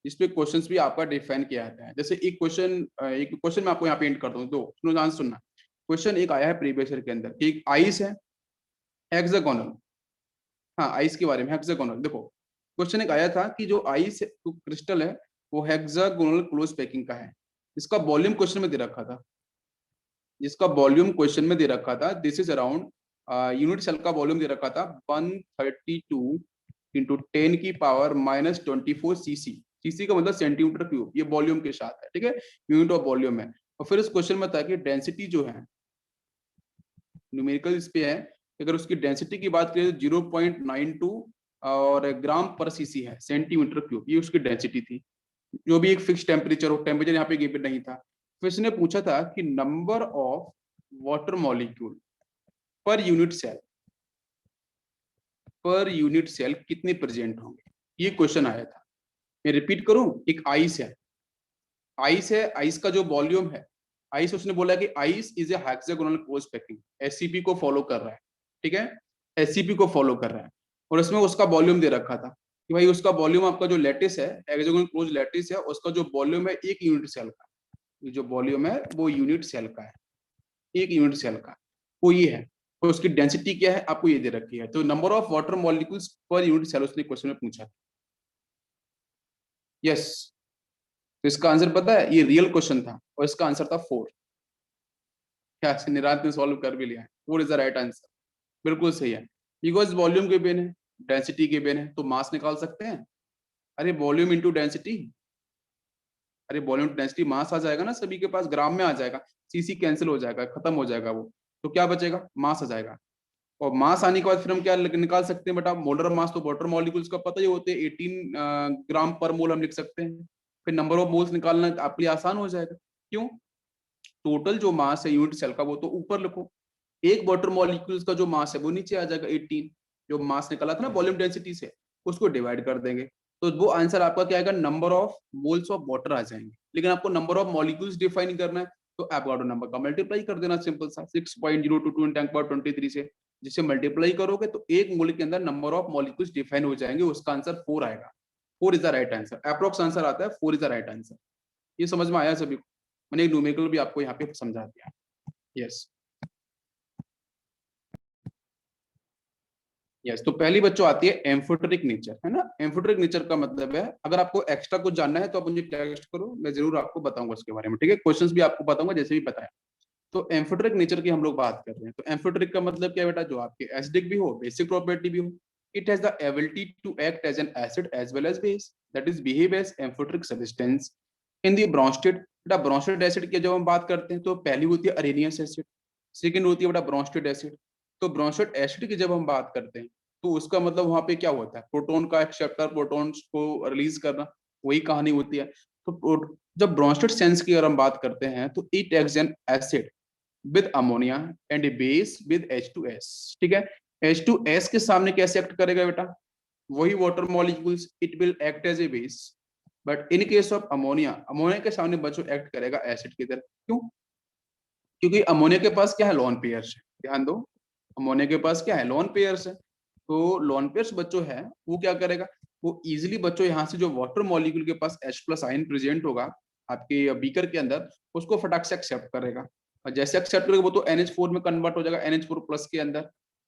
जिसपे क्वेश्चंस भी आपका डिफाइन किया जाता है। जैसे एक क्वेश्चन मैं आपको यहाँ पे एंड कर दूं, दो सुनो, ध्यान से सुनना। क्वेश्चन एक आया है प्रीवियस ईयर के अंदर कि एक आइस है हेक्सागोनल, हाँ आइस के बारे में, हेक्सागोनल। देखो क्वेश्चन एक आया था कि जो आइस क्रिस्टल है वो हेक्सागोनल क्लोज पैकिंग का है। इसका वॉल्यूम क्वेश्चन में दे रखा था, जिसका वॉल्यूम क्वेश्चन में दे रखा था, this is around, unit cell का वॉल्यूम दे रखा था 132 इंटू 10 की पावर -24 सीसी। सीसी का मतलब सेंटीमीटर क्यूब, ये वॉल्यूम के साथ है। ठीक है, यूनिट ऑफ वॉल्यूम है। और फिर इस क्वेश्चन में था कि डेंसिटी जो है, न्यूमेरिकल इस पे है, अगर उसकी डेंसिटी की बात करें तो 0.92 और ग्राम पर सीसी है, सेंटीमीटर क्यूब, ये उसकी डेंसिटी थी। जो भी एक फिक्स टेम्परेचर हो, टेम्परेचर यहाँ पे गिवन नहीं था। फिर इसने पूछा था कि number of water molecule per unit cell, per unit cell कितने प्रेजेंट होंगे, ये क्वेश्चन आया था। मैं रिपीट करूं, एक आइस है, आइस है, आइस का जो वॉल्यूम है, आइस, उसने बोला कि ice is a hexagonal close packing, SCP को फॉलो कर रहा है। ठीक है, एससीपी को फॉलो कर रहा है, और उसमें उसका वॉल्यूम दे रखा था कि भाई उसका वॉल्यूम, आपका जो लैटिस है, हेक्सागोनल क्लोज लैटिस है, उसका जो वॉल्यूम है एक यूनिट सेल का, ये जो वॉल्यूम है वो यूनिट सेल का है, एक यूनिट सेल का, वो ये है। तो उसकी डेंसिटी क्या है आपको ये दे रखी है। तो number of water molecules per unit cell उसने क्वेश्चन में पूछा। यस, तो इसका आंसर पता है, ये रियल क्वेश्चन था और इसका आंसर था 4। क्या निरांत ने सॉल्व कर भी लिया है? 4 इज द राइट आंसर, बिल्कुल सही है। बिकॉज वॉल्यूम के बेन है, डेंसिटी के बेन है, तो मास निकाल सकते हैं। अरे वॉल्यूम इंटू डेंसिटी, अरे वॉल्यूम डेंसिटी मास आ जाएगा ना, सभी के पास ग्राम में आ जाएगा, सीसी कैंसिल हो जाएगा, खत्म हो जाएगा वो, तो क्या बचेगा? मास आ जाएगा। और मास आने के बाद फिर हम क्या निकाल सकते हैं बेटा? मोलर मास तो वाटर मॉलिक्यूल्स का पता ही होते हैं, 18 ग्राम पर मोल हम लिख सकते हैं। फिर नंबर ऑफ मोल्स निकालना आपके लिए आसान हो जाएगा। क्यों? टोटल जो मास है यूनिट सेल का वो तो ऊपर लिखो, एक वाटर मॉलिक्यूल्स का जो मास है वो नीचे आ जाएगा 18, जो मास निकला था ना वॉल्यूम डेंसिटी से, उसको डिवाइड कर देंगे, तो वो आंसर आपका क्या आएगा? Number of moles of water आ जाएंगे। लेकिन आपको नंबर ऑफ मॉलिक्यूल्स डिफाइन करना है, तो एवोगाड्रो नंबर का मल्टीप्लाई कर देना, सिंपल सा, 6.022 × 10⁻23 से। जिसे मल्टीप्लाई करोगे तो एक मोल के अंदर नंबर ऑफ मॉलिक्यूल्स डिफाइन हो जाएंगे, उसका आंसर 4 आएगा। 4 is the right answer, approx answer आता है 4 इज द राइट आंसर। ये समझ में आया सभी को? मैंने एक न्यूमेरिकल भी आपको यहाँ पे समझा दिया। यस यस, तो पहली बच्चों आती है एम्फोटेरिक नेचर, है ना। एम्फोटेरिक नेचर का मतलब है, अगर आपको एक्स्ट्रा कुछ जानना है तो आप मुझे टेक्स्ट करो, मैं जरूर आपको बताऊंगा उसके बारे में, ठीक है। क्वेश्चंस भी आपको बताऊंगा जैसे भी बताया। तो एम्फोटेरिक नेचर की हम लोग बात कर रहे हैं। तो एम्फोटेरिक का मतलब क्या है बेटा, जो आपके एसिडिक भी हो, बेसिक प्रॉपर्टी भी हो। It has the ability to act as an acid as well as base, that is behave as amphoteric substance in the Bronsted. बेटा ब्रोंस्टेड एसिड की जब हम बात करते हैं तो पहली होती है अरेनियस एसिड, सेकंड होती है बेटा ब्रोंस्टेड एसिड। तो ब्रोंस्टेड एसिड की जब हम बात करते हैं तो उसका मतलब वहां पे क्या होता है, प्रोटॉन का एक्सेप्टर, प्रोटॉन्स को रिलीज करना, वही कहानी होती है। तो जब ब्रोंस्टेड सेंस की अगर हम बात करते हैं तो it acts N acid with ammonia and a base with H2S, ठीक है। H2S के सामने कैसे एक्ट करेगा बेटा, वही water molecules, it will act as a base. But in case of ammonia, ammonia के सामने बच्चों एक्ट करेगा एसिड की तरह। क्यों? क्योंकि अमोनिया के पास क्या है, लोन पेयर्स है। ध्यान दो, अमोनिया के पास क्या है, लोन पेयर्स है। तो लोन पेयर्स बच्चों है, वो क्या करेगा, वो इजिली बच्चों यहाँ से जो वाटर मॉलिक्यूल के पास H+ आयन प्रेजेंट होगा आपके बीकर के अंदर, उसको फटाक से एक्सेप्ट करेगा। और जैसे एक्सेप्ट करेगा वो तो NH4 में कन्वर्ट हो जाएगा, NH4+ के अंदर।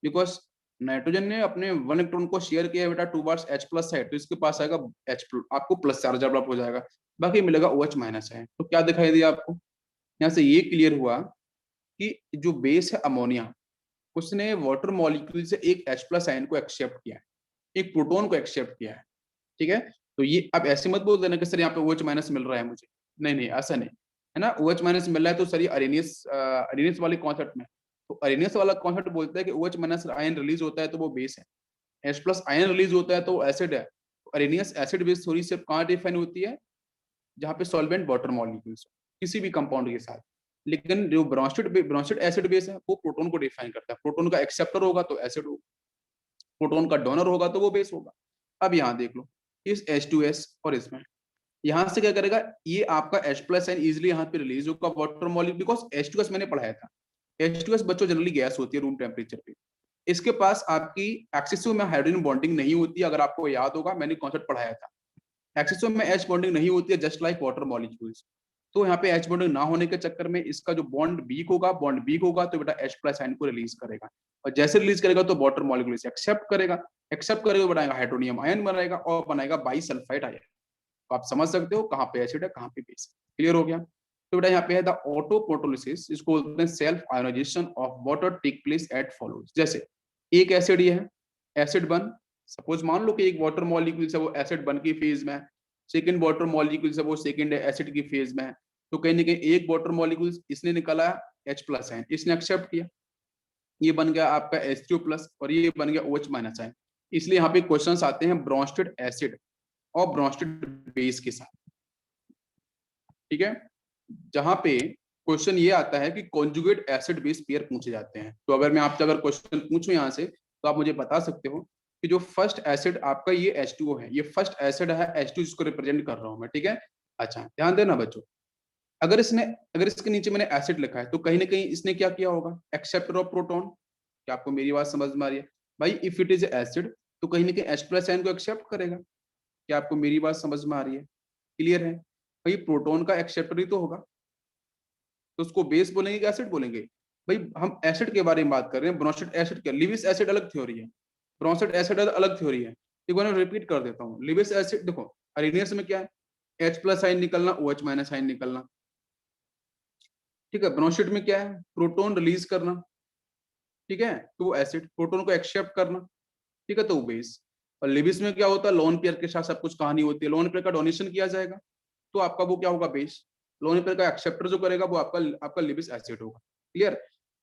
बिकॉज नाइट्रोजन ने अपने 1 इलेक्ट्रॉन को शेयर किया बेटा 2 बार H+ है, तो इसके पास आएगा H+, आपको प्लस चार्ज डेवलप हो जाएगा, बाकी मिलेगा OH- है। तो क्या दिखाई दिया आपको, यहाँ से ये क्लियर हुआ कि जो बेस है अमोनिया, उसने वाटर मॉलिक्यूल से एक H+ आयन को एक्सेप्ट किया है, एक प्रोटॉन को एक्सेप्ट किया है, ठीक है। तो ये अब ऐसे मत बोल देना कि सर यहाँ पे OH- मिल रहा है मुझे, नहीं नहीं ऐसा नहीं है ना। OH- मिल रहा है तो सर ये अरेनियस अरेनियस वाले कॉन्सेप्ट में, तो अरेनियस वाला कॉन्सेप्ट बोलता है कि OH- आयन रिलीज होता है तो वो बेस है, H+ आयन रिलीज होता है तो वो एसिड है। तो अरेनियस एसिड बेस थ्योरी सिर्फ कहाँ डिफाइन होती है, जहाँ पे सॉल्वेंट वाटर मॉलिक्यूल्स किसी भी कंपाउंड के साथ। लेकिन जो ब्रोंस्टेड एसिड बेस है वो प्रोटॉन को डिफाइन करता है, प्रोटॉन का एक्सेप्टर होगा तो एसिड होगा, प्रोटॉन का डोनर होगा तो वो बेस होगा। अब यहाँ देख लो, इस H2S और इसमें यहाँ से क्या करेगा, ये आपका H+ आयन इजिली यहाँ पे रिलीज होगा वाटर मॉलिक्यूल, बिकॉज H2S मैंने पढ़ाया था। H2S बच्चों जनरली गैस होती है रूम टेम्परेचर पे, इसके पास आपकी एक्सेसिव में हाइड्रोजन बॉन्डिंग नहीं होती है, अगर आपको याद होगा मैंने कॉन्सेप्ट पढ़ाया था। एक्सेसिव में H बॉन्डिंग नहीं होती है, जस्ट लाइक वाटर मॉलिक्यूल्स। तो यहाँ पे H बॉन्डिंग ना होने के चक्कर में इसका जो बॉन्ड वीक होगा तो बेटा H+ आयन को रिलीज करेगा, और जैसे रिलीज करेगा तो वाटर मॉलिक्यूल इसे एक्सेप्ट करेगा बनाएगा हाइड्रोनियम आयन बनाएगा और बनाएगा बाइसल्फाइड आयन। तो आप समझ सकते हो कहाँ पे एसिड है कहाँ पे बेस है। क्लियर हो गया? तो बेटा यहाँ पे है द ऑटो प्रोटोलिसिस, इसको बोलते हैं self ionisation of water take place at follows. जैसे एक एसिड ये है, एसिड बन, सपोज मान लो कि एक वाटर मॉलिक्यूल से वो एसिड बन की फेज में है, सेकंड वाटर मॉलिक्यूल से वो सेकंड एसिड की फेज में है। तो कहीं ना कहीं एक वाटर मॉलिक्यूल इसने निकाला H+ आयन, इसने एक्सेप्ट किया, ये बन गया आपका H2+ और ये बन गया OH- आयन। इसलिए यहाँ पे क्वेश्चंस आते हैं ब्रोंस्टेड एसिड और ब्रोंस्टेड बेस के साथ, ठीक है। जहां पे क्वेश्चन ये आता है कि कॉन्जुगेट एसिड बेस पेयर पूछे जाते हैं। तो अगर मैं आपसे अगर क्वेश्चन पूछूं यहाँ से तो आप मुझे बता सकते हो कि जो फर्स्ट एसिड आपका ये H2O है, ये फर्स्ट एसिड है H2 जिसको रिप्रेजेंट कर रहा हूं मैं, ठीक है। अच्छा ध्यान देना बच्चों, अगर इसके नीचे मैंने एसिड लिखा है तो कहीं ना कहीं इसने क्या किया होगा, एक्सेप्टर ऑफ प्रोटॉन। क्या आपको मेरी बात समझ में आ रही है भाई? इफ इट इज एसिड तो कहीं ना कहीं H+ आयन को एक्सेप्ट करेगा। क्या आपको मेरी बात समझ में आ रही है? क्लियर है भाई? प्रोटॉन का एक्सेप्टर ही तो होगा, तो उसको बेस बोलेंगे कि एसिड बोलेंगे? भाई हम एसिड के बारे में बात कर रहे हैं, ब्रोंस्टेड एसिड क्या, लिविस एसिड अलग थ्योरी है, ब्रोंस्टेड एसिड अलग थ्योरी है। देखो मैं रिपीट कर देता हूँ, लिविस एसिड देखो अरेनियस में क्या है, H+ आयन निकलना, OH- आयन निकलना, ठीक है। ब्रोंस्टेड में क्या है, प्रोटॉन रिलीज करना, ठीक है, तो वो एसिड, प्रोटॉन को एक्सेप्ट करना, ठीक है, तो वो बेस। और लिविस में क्या होता है, लोन पेयर के साथ सब कुछ कहानी होती है, लोन पेयर का डोनेशन किया जाएगा तो आपका वो क्या होगा, बेस। लोन पेयर का एक्सेप्टर जो करेगा वो आपका आपका लिविस एसिड होगा। क्लियर?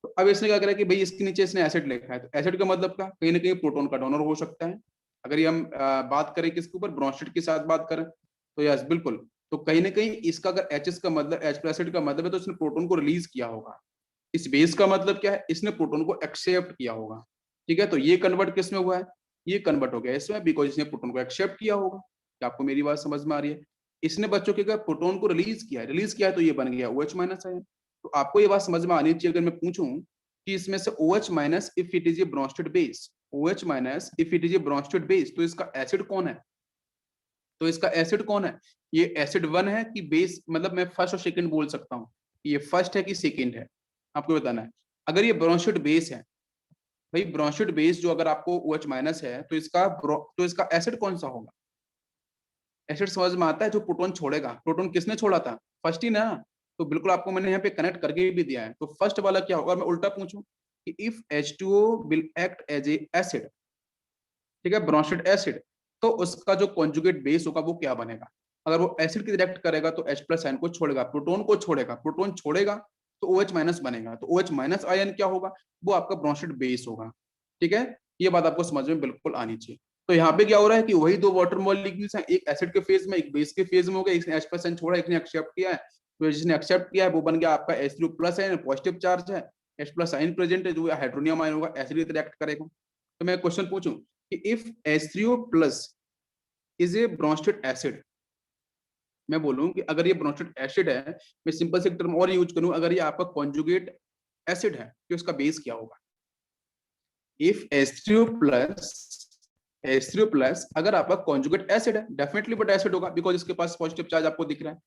तो अब इसने क्या करा कि भाई इसके नीचे इसने एसिड लिखा है, तो एसिड का मतलब क्या, कहीं ना कहीं प्रोटॉन का डोनर हो सकता है। अगर ये हम बात करें किसके ऊपर, ब्रोंस्टेड के साथ बात करें तो यस बिल्कुल। तो कहीं ना कहीं इसका अगर एच का मतलब H+ एसिड का मतलब है तो इसने प्रोटॉन को रिलीज किया होगा। इस बेस का मतलब क्या है, इसने प्रोटॉन को एक्सेप्ट किया होगा, ठीक है। तो ये कन्वर्ट किस में हुआ है, ये कन्वर्ट हो गया इसमें, बिकॉज इसने प्रोटॉन को एक्सेप्ट किया होगा। क्या आपको मेरी बात समझ में आ रही है? इसने बच्चों के क्या, प्रोटॉन को रिलीज किया है तो ये बन गया OH- आयन। तो आपको ये बात समझ में आनी चाहिए, अगर मैं पूछूं कि इसमें से OH minus if it is a Bronsted base, OH minus if it is a Bronsted base, तो इसका एसिड कौन है? तो इसका एसिड कौन है? ये एसिड 1 है कि बेस, मतलब मैं फर्स्ट और सेकंड बोल सकता हूँ, ये फर्स्ट है कि सेकंड है, आपको बताना है। अगर ये ब्रोंस्टेड बेस है, भाई ब्रोंस्टेड बेस जो अगर आपको OH माइनस है, तो इसका एसिड कौन सा होगा? एसिड समझ में आता है, जो प्रोटॉन छोड़ेगा। प्रोटॉन किसने छोड़ा था? फर्स्ट ही ना। तो बिल्कुल आपको मैंने यहाँ पे कनेक्ट करके भी दिया है। तो फर्स्ट वाला क्या होगा? मैं उल्टा पूछूं कि if H2O will act as a acid, ठीक है, ब्रोंस्टेड एसिड, तो उसका जो कॉन्जुगेट बेस होगा वो क्या बनेगा? अगर वो एसिड की रिएक्ट करेगा तो H प्लस आयन को छोड़ेगा, प्रोटोन को छोड़ेगा, प्रोटोन छोड़ेगा तो OH माइनस बनेगा, तो OH माइनस आयन क्या होगा? वो आपका ब्रोंस्टेड बेस होगा। ठीक है, ये बात आपको समझ में बिल्कुल आनी चाहिए। तो यहाँ पे क्या हो रहा है कि वही दो वाटर मॉलिक्यूल्स हैं, एक एसिड के फेज में, एक बेस के फेज में हो गया, एक ने H प्लस आयन छोड़ा, एक ने एक्सेप्ट किया है। तो जिसने एक्सेप्ट किया है वो बन गया आपका H3O plus ion, positive charge है, H प्लस आयन प्रेजेंट है, जो हाइड्रोनियम आयन होगा एसिड रिएक्ट करेगा। तो मैं क्वेश्चन पूछूं कि if H3O plus is a Bronsted acid, मैं बोलूं कि अगर ये ब्रोंस्टेड एसिड है, मैं सिंपल से टर्म और यूज करूं, अगर ये आपका कॉन्जुगेट एसिड है तो इसका बेस क्या होगा? इफ H3O प्लस अगर आपका कॉन्जुगेट एसिड है, डेफिनेटली बट एसिड होगा, बिकॉज इसके पास पॉजिटिव चार्ज आपको दिख रहा है।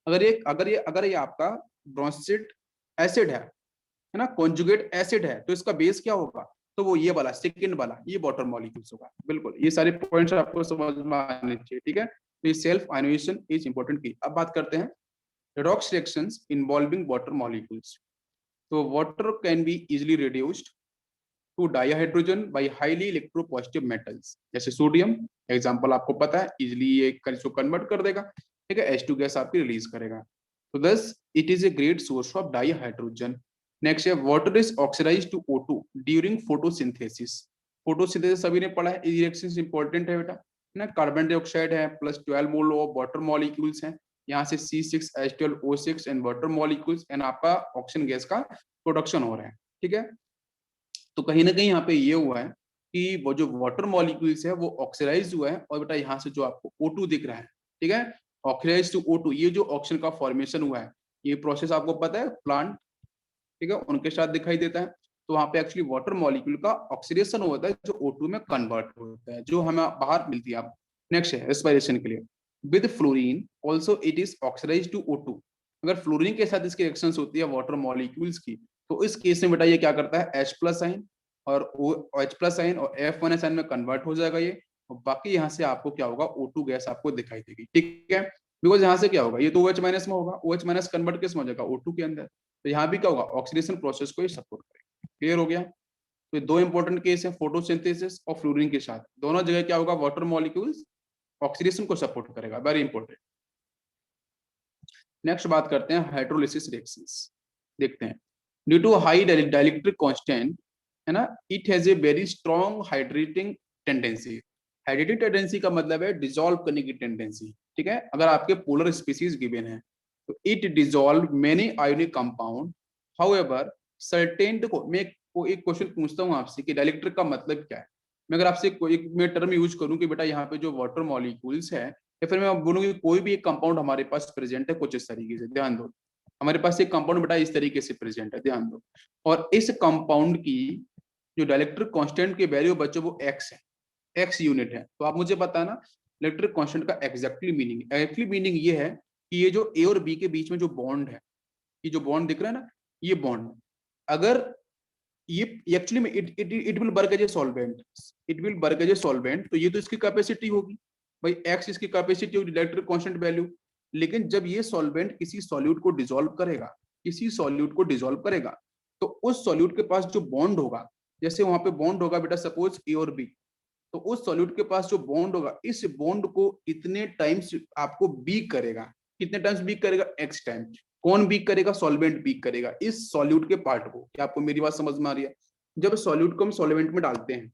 अगर ये आपका ब्रोंस्टेड एसिड है ना, कॉन्जुगेट एसिड है, तो इसका बेस क्या होगा? तो वो ये वाला सेकंड वाला, ये वाटर मॉलिक्यूल्स होगा। बिल्कुल, ये सारे पॉइंट्स आपको समझ में आने चाहिए। ठीक है, तो सेल्फ आयोनाइजेशन इज इंपॉर्टेंट की। अब बात करते हैं redox reactions involving water molecules. तो water can be easily reduced to dihydrogen by highly electropositive metals, जैसे सोडियम एग्जांपल आपको पता है, इजिली ये इसको कन्वर्ट कर देगा, ठीक है, H2 गैस आपकी रिलीज करेगा। तो thus it is a great source of dihydrogen. Next है water is oxidized to O2 during photosynthesis. Photosynthesis सभी ने पढ़ा है, ये रिएक्शन इंपॉर्टेंट है बेटा, है ना। कार्बन डाइऑक्साइड है plus 12 mole of water molecules हैं, यहाँ से C6H12O6 and water molecules and आपका ऑक्सीजन गैस का प्रोडक्शन हो रहा है। ठीक है, तो कहीं ना कहीं यहाँ पे ये हुआ है कि वो जो वाटर मॉलिक्यूल्स है वो ऑक्सीडाइज हुआ है, और बेटा यहाँ से जो आपको O2 दिख रहा है, ठीक है, ऑक्सीडाइज टू O2, ये जो ऑक्सीजन का फॉर्मेशन हुआ है, ये प्रोसेस आपको पता है प्लांट, ठीक है, उनके साथ दिखाई देता है। तो वहां पे एक्चुअली वाटर मॉलिक्यूल का ऑक्सीडेशन होता है जो O2 में कन्वर्ट होता है, जो हमें बाहर मिलती है। आप नेक्स्ट है रेस्पिरेशन के लिए with fluorine also it is oxidize to O2। अगर फ्लोरीन के साथ इसकी रिएक्शंस होती है वाटर मॉलिक्यूल्स की, तो इस केस में बेटा ये क्या करता है, H प्लस आइन और H प्लस आइन और F1s आइन में कन्वर्ट हो जाएगा ये, और बाकी यहाँ से आपको क्या होगा, O2 गैस आपको दिखाई देगी। ठीक है, बिकॉज यहाँ से क्या होगा, ये तो OH माइनस में होगा, OH माइनस कन्वर्ट किस में हो जाएगा, O2 के अंदर। तो यहाँ भी क्या होगा, ऑक्सीडेशन प्रोसेस को ही सपोर्ट करेगा। क्लियर हो गया? तो दो इंपॉर्टेंट केस है, फोटोसिंथेसिस और फ्लोरीन के साथ, दोनों जगह क्या होगा, वाटर मॉलिक्यूल्स ऑक्सीडेशन को सपोर्ट करेगा, वेरी इंपॉर्टेंट। नेक्स्ट बात करते हैं हाइड्रोलिसिस रिएक्शंस, देखते हैं। Due to high dielectric constant, है ना, it has a very strong hydrating tendency. Hydrating tendency का मतलब है डिसॉल्व करने की टेंडेंसी। ठीक है, अगर आपके पोलर स्पीसीज गिवन है तो it dissolve many ionic compound, however certain, देखो मैं एक क्वेश्चन पूछता हूँ आपसे कि डाइलेक्ट्रिक का मतलब क्या है। मैं अगर आपसे कोई मैं टर्म यूज करूं कि बेटा यहाँ पे जो वाटर मॉलिक्यूल्स है, या फिर मैं बोलूँ कि कोई भी एक कंपाउंड हमारे पास प्रेजेंट है कुछ इस तरीके से, ध्यान दो, हमारे पास एक कंपाउंड बेटा इस तरीके से प्रेजेंट है, ध्यान दो, और इस कंपाउंड की जो डाइलेक्ट्रिक कांस्टेंट के वैल्यू बच्चों वो x है, x यूनिट है। तो आप मुझे बताना इलेक्ट्रिक कांस्टेंट का एक्चुअली मीनिंग ये है कि ये जो ए और बी के बीच में जो बॉन्ड है, ये जो बॉन्ड दिख रहा है ना, ये बॉन्ड अगर ये एक्चुअली में it will work as a solvent, it will work as a solvent, तो ये तो इसकी कैपेसिटी होगी भाई, x इसकी कैपेसिटी होगी, इलेक्ट्रिक कांस्टेंट वैल्यू। लेकिन जब ये सॉल्वेंट किसी सॉल्यूट को डिसॉल्व करेगा, किसी सॉल्यूट को डिसॉल्व करेगा, तो उस सॉल्यूट के पास जो बॉन्ड होगा, जैसे वहां पे बॉन्ड होगा बेटा सपोज ए और बी, तो उस सॉल्यूट के पास जो बॉन्ड होगा, इस बॉन्ड को इतने टाइम्स आपको बीक करेगा, कितने टाइम्स बीक करेगा, एक्स टाइम। कौन बीक करेगा, सॉल्वेंट बीक करेगा इस सॉल्यूट के पार्ट को। क्या आपको मेरी बात समझ में आ रही है? जब सॉल्यूट को हम सॉल्वेंट में डालते हैं,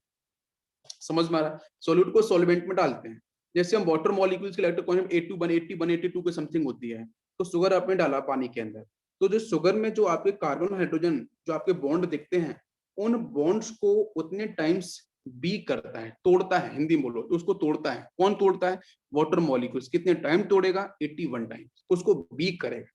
समझ में आ रहा है, सॉल्यूट को सॉल्वेंट में डालते हैं, जैसे हम वाटर मॉलिक्यूल्स के इलेक्ट्रिक कांस्टेंट 82 180 182 के समथिंग होती है, तो शुगर आपने डाला पानी के अंदर, तो जो शुगर में जो आपके कार्बन हाइड्रोजन जो आपके बॉन्ड दिखते हैं, उन बॉन्ड्स को उतने टाइम्स बी करता है, तोड़ता है, हिंदी में बोलो तो उसको तोड़ता है। कौन तोड़ता है? Water molecules. कितने टाइम तोड़ेगा? 81 टाइम्स उसको बी करेगा।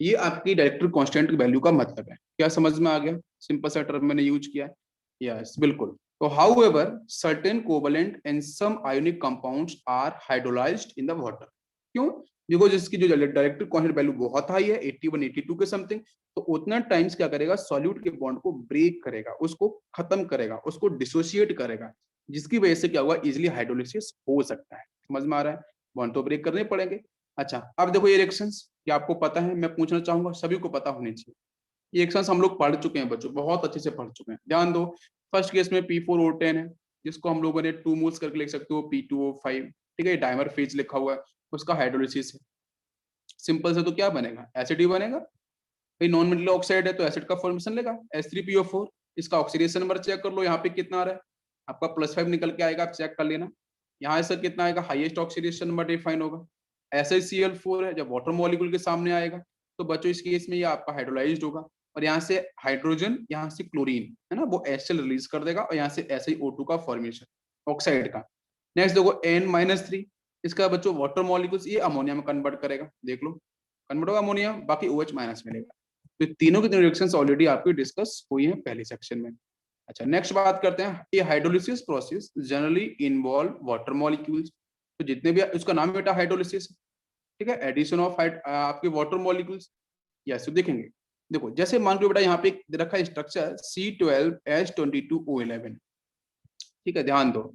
ये आपकी डायरेक्टर कांस्टेंट की वैल्यू का मतलब है। क्या समझ में आ गया? सिंपल सा टर्म मैंने यूज किया है। यस बिल्कुल। तो however certain covalent and some ionic compounds are hydrolysed in the water. क्यों? बिकॉज इसकी जो डायरेक्टर कांस्टेंट वैल्यू बहुत हाई है, 81 82 के समथिंग, तो उतना टाइम्स क्या करेगा, सॉल्यूट के बॉन्ड को ब्रेक करेगा, उसको खत्म करेगा, उसको डिसोसिएट करेगा, जिसकी वजह से क्या हुआ, इजिली हाइड्रोलिसिस हो सकता है। समझ में आ रहा है? बॉन्ड तो ब्रेक करने पड़ेंगे। अच्छा, अब देखो ये रिएक्शंस, ये आपको पता है, मैं पूछना चाहूंगा, सभी को पता होनी चाहिए। ये रिएक्शंस हम लोग पढ़ चुके हैं बच्चों, बहुत अच्छे से पढ़ चुके हैं। ध्यान दो, फर्स्ट केस में P4O10 है, जिसको हम लोगों ने 2 मोल्स करके लिख सकते हो P2O5। ठीक है, डाइमर फेज लिखा हुआ है, उसका हाइड्रोलिसिस है। सिंपल से तो क्या बनेगा, एसिड ही बनेगा भाई। नॉन मेटल ऑक्साइड है तो एसिड का फॉर्मेशन लेगा, H3PO4। इसका ऑक्सीडेशन नंबर चेक कर लो, यहाँ पे कितना आ रहा है आपका, +5 निकल के आएगा, आप चेक कर लेना। यहाँ से कितना आएगा, हाईएस्ट ऑक्सीडेशन नंबर डिफाइन होगा। SiCl4 है, जब वाटर मॉलिक्यूल के सामने आएगा तो बच्चों इस केस में ये आपका हाइड्रोलाइज्ड होगा, और यहाँ से हाइड्रोजन, यहाँ से क्लोरीन है ना, वो HCl रिलीज कर देगा, और यहाँ से SiO2 का फॉर्मेशन ऑक्साइड का। नेक्स्ट देखो N-3, इसका बच्चों वाटर मॉलिक्यूल्स ये अमोनिया में कन्वर्ट करेगा, देख लो कन्वर्ट होगा अमोनिया, बाकी OH माइनस मिलेगा। तो तीनों की रिएक्शंस ऑलरेडी आपकी डिस्कस हुई है पहले सेक्शन में। अच्छा, नेक्स्ट बात करते हैं, ये hydrolysis process generally involve water molecules. तो जितने भी, उसका नाम बेटा हाइड्रोलिसिस, ठीक है, एडिशन ऑफ आपके वाटर मॉलिक्यूल्स। यस, तो देखेंगे, देखो जैसे मान लो बेटा यहाँ पे रखा है स्ट्रक्चर C12H22O11। ठीक है, ध्यान दो,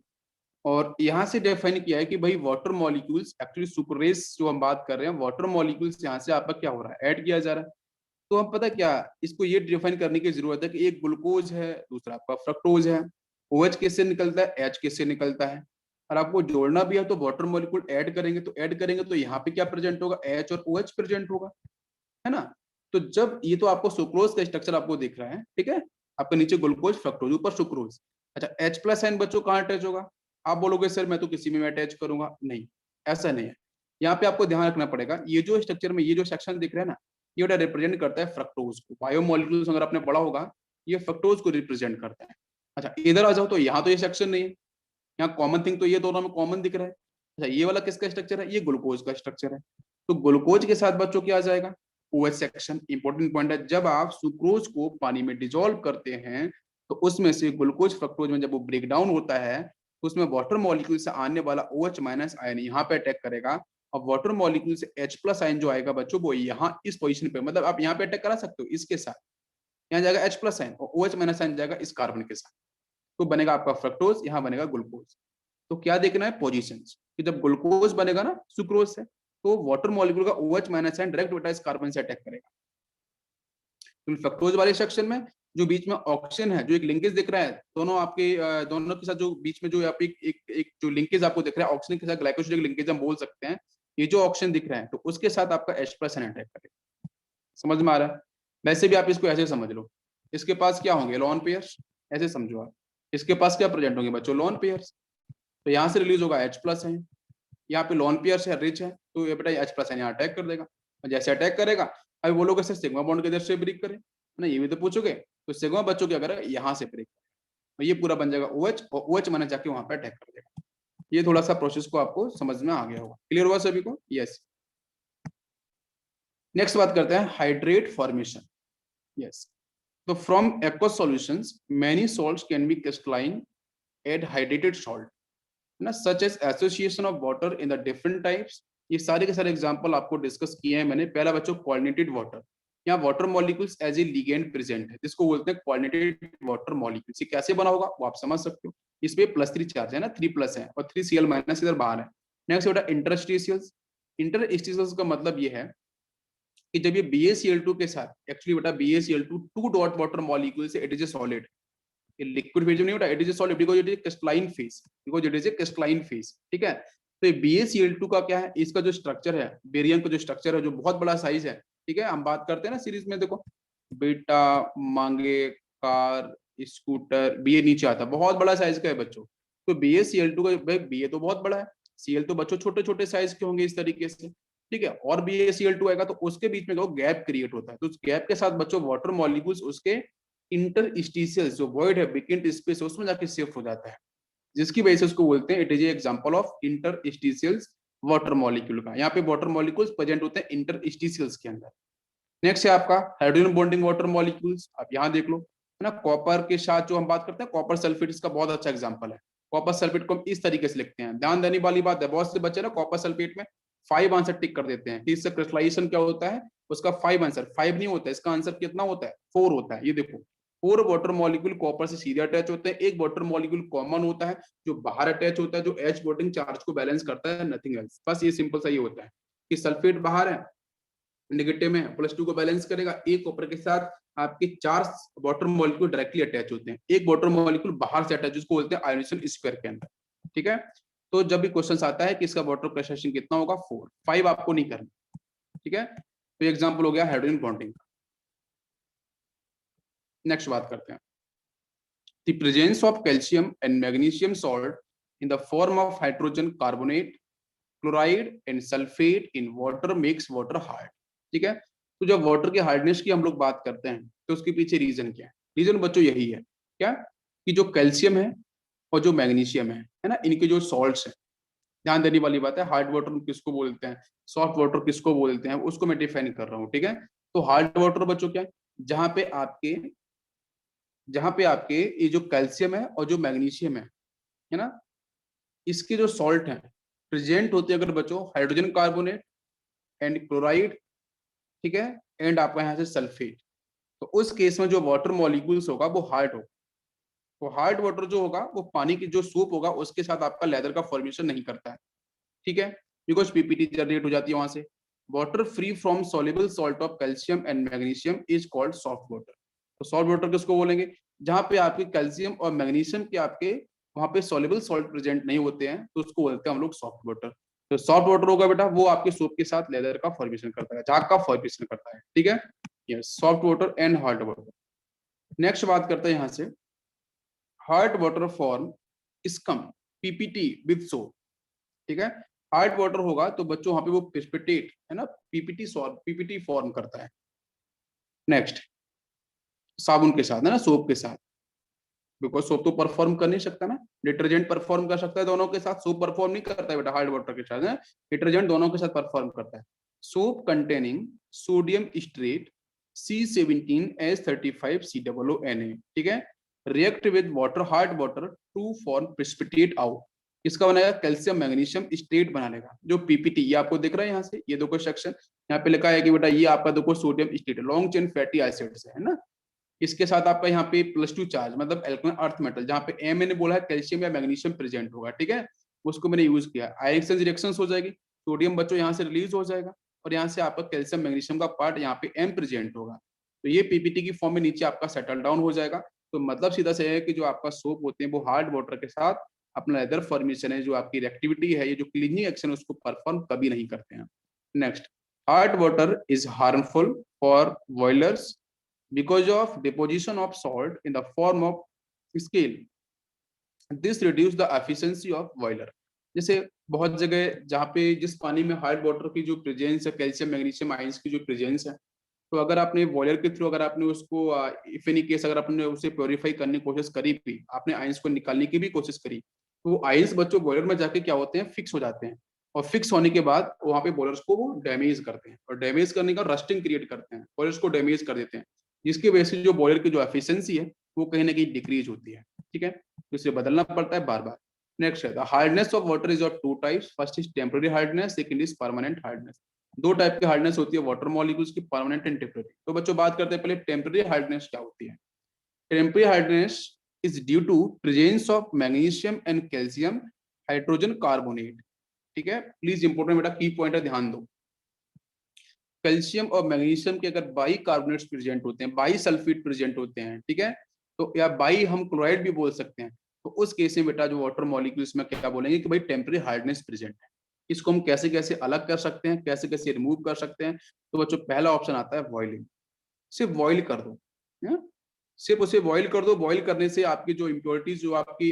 और यहाँ से डिफाइन किया है कि भाई वाटर मॉलिक्यूल्स, एक्चुअली सुक्रेस जो हम बात कर रहे हैं, वाटर मॉलिक्यूल्स यहाँ से आपका क्या हो रहा है, ऐड किया जा रहा है। तो हम पता क्या, इसको ये डिफाइन करने की जरूरत है कि एक ग्लूकोज है, दूसरा आपका फ्रक्टोज है। OH किससे निकलता है, H किससे निकलता है। और आपको जोड़ना भी है तो वाटर मॉलिक्यूल ऐड करेंगे तो यहाँ पे क्या प्रेजेंट होगा, H और OH प्रेजेंट होगा, है ना। तो जब ये तो आपको सुक्रोज का स्ट्रक्चर आपको दिख रहा है, ठीक है, आपका नीचे ग्लूकोज फ्रक्टोज ऊपर सुक्रोज। अच्छा, H+N बच्चों कहाँ अटैच होगा, आप बोलोगे सर मैं तो किसी में अटैच करूंगा, नहीं, ऐसा नहीं है। यहाँ पे आपको ध्यान रखना पड़ेगा, ये जो स्ट्रक्चर में ये जो सेक्शन दिख रहा है ना, ये रिप्रेजेंट करता है फ्रक्टोज को। बायोमोलिक्यूल्स अगर आपने पढ़ा होगा, ये फ्रक्टोज को रिप्रेजेंट करता है। अच्छा, इधर आ जाओ तो यहाँ तो ये सेक्शन नहीं है, यहाँ कॉमन थिंग तो ये दोनों में कॉमन दिख रहा है। अच्छा, ये वाला किसका स्ट्रक्चर है, ये ग्लूकोज का स्ट्रक्चर है। तो ग्लूकोज के साथ बच्चों क्या आ जाएगा, OH सेक्शन। इंपॉर्टेंट पॉइंट है, जब आप सुक्रोज को पानी में डिजोल्व करते हैं तो उसमें से ग्लूकोज फ्रक्टोज में जब वो ब्रेक डाउन होता है तो उसमें वाटर मॉलिक्यूल से आने वाला OH माइनस आयन यहाँ पे अटैक करेगा, और वाटर मॉलिक्यूल से H+ आयन जो आएगा बच्चों, वो यहाँ इस पोजीशन पे, मतलब आप यहाँ पे अटैक करा सकते हो इसके साथ, यहाँ जाएगा H+ आयन और OH माइनस आयन जाएगा इस कार्बन के साथ, तो बनेगा आपका फ्रक्टोज, यहाँ बनेगा ग्लूकोज। तो क्या देखना है, पोजीशंस, कि जब ग्लूकोज बनेगा ना सुक्रोज से, तो वाटर मॉलिक्यूल का OH माइनस आयन डायरेक्ट बेटा इस कार्बन से अटैक करेगा। तो फ्रक्टोज वाले सेक्शन में जो बीच में ऑक्सीजन है, जो एक लिंकेज दिख रहा है, दोनों आपके दोनों के साथ जो बीच में जो आप एक जो लिंकेज आपको दिख रहा है ऑक्सीजन के साथ, ग्लाइकोसिडिक लिंकेज हम बोल सकते हैं, ये जो ऑक्सीजन दिख रहा है, तो उसके साथ आपका H+ आयन अटैक करेगा। समझ में आ रहा है? वैसे भी आप इसको ऐसे समझ लो, इसके पास क्या होंगे, लोन पेयर्स, ऐसे समझो आप, इसके पास क्या प्रेजेंट होंगे बच्चों, लोन पेयर्स। तो यहाँ से रिलीज होगा H+ आयन, यहाँ पे लोन पेयर है, रिच है, तो ये बेटा H+ यहाँ अटैक कर देगा। और जैसे अटैक करेगा, अभी बोलोगे सर सिग्मा बॉन्ड किधर से ब्रेक करे, ना ये भी तो पूछोगे, तो सिग्मा बच्चों क्या करेगा, यहाँ से ब्रेक, तो ये पूरा बन जाएगा OH, और OH माने जाके वहां पे अटैक कर देगा। ये थोड़ा सा प्रोसेस को आपको समझ में आ गया होगा, क्लियर हुआ सभी को? यस। नेक्स्ट बात करते हैं हाइड्रेट फॉर्मेशन। यस, तो from aqueous solutions many salts can be crystalline at hydrated salt ना, such as association of water in the different types. ये सारे के सारे एग्जांपल आपको डिस्कस किए हैं मैंने। पहला बच्चों क्वालिनेटेड वाटर, यहाँ water molecules as a ligand present है, जिसको बोलते हैं क्वालिनेटेड वाटर मॉलिक्यूल्स। ये कैसे बना होगा वो आप समझ सकते हो, इस पे +3 चार्ज है ना, 3+ है, और 3Cl- इधर बाहर है। नेक्स्ट बेटा इंटरस्टिशियल्स। इंटरस्टिशियल्स का मतलब ये है कि जब ये BaCl2 के साथ, एक्चुअली बेटा BaCl2 2 डॉट वाटर मॉलिक्यूल से, it is a solid, liquid phase नहीं होता, it is a solid because it is crystalline phase, because it is a crystalline phase. ठीक है, तो ये BaCl2 का क्या है, इसका जो स्ट्रक्चर है, बेरियम का जो स्ट्रक्चर है, जो बहुत बड़ा साइज है। ठीक है, हम बात करते हैं ना सीरीज में, देखो बेटा, मांगे, कार, स्कूटर, BA नीचे आता है, बहुत बड़ा साइज का है बच्चों। तो BaCl2 का भाई, BA तो बहुत बड़ा है, Cl तो बच्चों छोटे छोटे साइज के होंगे इस तरीके से। ठीक है, और BaCl2 आएगा तो उसके बीच में गैप क्रिएट होता है, तो उस गैप के साथ बच्चों वाटर मॉलिक्यूल्स उसके इंटरस्टिशियल्स जो वॉइड है, वेकेंट स्पेस, उसमें जाके शिफ्ट हो जाता है, जिसकी वजह से उसको बोलते हैं, it is example of interstitials water molecule का। यहाँ पे वाटर मॉलिक्यूल्स प्रेजेंट होते हैं इंटरस्टिशियल्स के अंदर। नेक्स्ट है आपका हाइड्रोजन बॉन्डिंग वाटर मॉलिक्यूल्स, आप यहाँ देख लो, है ना। कॉपर के साथ जो हम बात करते हैं, कॉपर सल्फेट इसका बहुत अच्छा एग्जांपल है। कॉपर सल्फेट को हम इस तरीके से लिखते हैं, ध्यान देने वाली बात है, बहुत से बच्चे ना कॉपर सल्फेट में 5 आंसर टिक कर देते हैं कि इससे क्रिस्टलाइजेशन क्या होता है, उसका 5 आंसर, 5 नहीं होता है, इसका आंसर कितना होता है, 4 होता है। ये देखो 4 वाटर मॉलिक्यूल कॉपर से सीधे अटैच होते हैं, एक वाटर मॉलिक्यूल कॉमन होता है जो बाहर अटैच होता है, जो एच बॉन्डिंग चार्ज को बैलेंस करता है, नथिंग एल्स। बस ये सिंपल सा ये होता है कि सल्फेट बाहर है, नेगेटिव में +2 को बैलेंस करेगा, एक कॉपर के साथ आपके 4 वाटर मॉलिक्यूल डायरेक्टली अटैच होते हैं, एक वाटर मॉलिक्यूल बाहर से अटैच, जिसको बोलते हैं आयोनाइजेशन स्क्वायर के अंदर, ठीक है। तो जब भी क्वेश्चन आता है कि इसका वाटर प्रेशर कितना होगा, 4, 5 आपको नहीं करना, ठीक है। तो एग्जाम्पल हो गया हाइड्रोजन बॉन्डिंग। नेक्स्ट बात करते हैं, the presence of calcium and magnesium salt in the form of hydrogen carbonate, chloride and sulphate in water makes water hard, ठीक है। तो जब वाटर के हार्डनेस की हम लोग बात करते हैं तो उसके पीछे रीजन क्या है, रीजन बच्चों यही है क्या, कि जो कैल्शियम है और जो मैग्नीशियम है ना, इनके जो सॉल्ट्स हैं, ध्यान देने वाली बात है, हार्ड वाटर किसको बोलते हैं, सॉफ्ट वाटर किसको बोलते हैं, उसको मैं डिफाइन कर रहा हूँ, ठीक है। तो हार्ड वाटर बच्चों क्या है, जहां पे आपके ये जो कैल्शियम है और जो मैग्नीशियम है ना, इसके जो सॉल्ट है प्रेजेंट होते हैं अगर बच्चों हाइड्रोजन कार्बोनेट एंड क्लोराइड, ठीक है, एंड आपका यहाँ से सल्फेट, तो उस केस में जो वाटर मॉलिक्यूल्स होगा वो हार्ड होगा। तो हार्ड वाटर जो होगा वो पानी की जो सूप होगा उसके साथ आपका लेदर का फॉर्मेशन नहीं करता है, ठीक है, बिकॉज पीपीटी जनरेट हो जाती है वहां से। Water free from soluble salt of calcium and magnesium is called soft water. तो सॉफ्ट वाटर किसको बोलेंगे, जहां पे आपके कैल्शियम और मैग्नीशियम के आपके वहां पे सॉल्युबल सॉल्ट प्रेजेंट नहीं होते हैं, तो उसको बोलते हैं हम लोग सॉफ्ट वाटर। तो सॉफ्ट वाटर होगा बेटा वो आपके सोप के साथ लेदर का फॉर्मेशन करता है, झाग का फॉर्मेशन करता है, ठीक है। Yes, soft water and hard water. Next बात करते हैं यहाँ से, hard water form scum PPT with soap, ठीक है। हार्ड वाटर होगा तो बच्चों वहां पे वो प्रेसिपिटेट है ना, पीपीटी फॉर्म करता है। नेक्स्ट, साबुन के साथ है ना, सोप के साथ, बिकॉज सोप तो परफॉर्म कर नहीं सकता ना, डिटर्जेंट परफॉर्म कर सकता है दोनों के साथ, सोप परफॉर्म नहीं करता है बेटा हार्ड वाटर के साथ, है डिटर्जेंट दोनों के साथ परफॉर्म करता है। Soap containing sodium straight C17H35COONA, ठीक है, react with water hard water to form precipitate out, इसका बनाएगा कैल्शियम मैग्नीशियम स्ट्रेट बना लेगा, जो पीपीटी ये आपको दिख रहा है यहाँ से, ये देखो सेक्शन यहाँ पे लिखा है कि बेटा ये आपका देखो sodium straight long chain fatty acids है ना, इसके साथ आपका यहाँ पे +2 चार्ज मतलब एल्कलाइन अर्थ मेटल, जहाँ पे एम मैंने बोला है कैल्शियम या मैग्नीशियम प्रेजेंट होगा, ठीक है, उसको मैंने यूज किया, आयन एक्सचेंज रिएक्शंस हो जाएगी, सोडियम बच्चों यहाँ से रिलीज हो जाएगा और यहाँ से आपका कैल्शियम मैग्नीशियम का पार्ट यहाँ पे एम प्रेजेंट होगा, तो ये पीपीटी की फॉर्म में नीचे आपका सेटल डाउन हो जाएगा। तो मतलब सीधा से है कि जो आपका सोप होते हैं वो हार्ड वाटर के साथ अपना लेदर फॉर्मेशन है, जो आपकी रिएक्टिविटी है, ये जो क्लीनिंग एक्शन उसको परफॉर्म कभी नहीं करते हैं। Next, hard water is harmful for boilers because of deposition of salt in the form of scale. This reduce the efficiency of boiler. जैसे बहुत जगह जहाँ पे जिस पानी में हार्ड वाटर की जो प्रेजेंस है, कैल्शियम मैग्नीशियम आयंस की जो प्रेजेंस है, तो अगर आपने बॉयलर के थ्रू अगर आपने उसको इफ एनी केस अगर आपने उसे प्योरीफाई करने की कोशिश करी भी, आपने आयंस को निकालने की भी कोशिश करी, तो वो आयंस बच्चों बॉयलर में जाके क्या होते हैं, फिक्स हो जाते हैं, और फिक्स होने के बाद वहाँ पे बॉयलर्स को वो डैमेज करते हैं, और डैमेज करने का रस्टिंग क्रिएट करते हैं, बॉयलर्स को डैमेज कर देते हैं, जिसकी वजह से जो बॉयलर की जो एफिशिएंसी है वो कहीं ना कहीं डिक्रीज होती है, ठीक है, तो इसे बदलना पड़ता है बार बार। नेक्स्ट है, the hardness of water is of two types, first is temporary hardness, second is permanent hardness. दो टाइप की हार्डनेस होती है वाटर मॉलिक्यूल्स की, परमानेंट एंड टेम्पररी। तो बच्चों बात करते हैं पहले टेम्पररी हार्डनेस क्या होती है। Temporary hardness is due to presence of magnesium and calcium hydrogen carbonate, ठीक है, प्लीज इंपोर्टेंट बेटा की पॉइंट है, ध्यान दो। कैल्शियम और मैग्नीशियम के अगर बाई कार्बोनेट्स प्रेजेंट होते हैं, बाई सल्फेट प्रेजेंट होते हैं, ठीक है, तो या बाई हम क्लोराइड भी बोल सकते हैं, तो उस केस में बेटा जो वाटर मॉलिक्यूल्स में क्या बोलेंगे कि भाई टेम्पररी हार्डनेस प्रेजेंट है। इसको हम कैसे कैसे अलग कर सकते हैं, कैसे कैसे रिमूव कर सकते हैं, तो बच्चों पहला ऑप्शन आता है बॉइलिंग, सिर्फ बॉइल कर दो, है? सिर्फ उसे बॉइल कर दो, बॉइल करने से आपकी जो इम्प्योरिटीज जो आपकी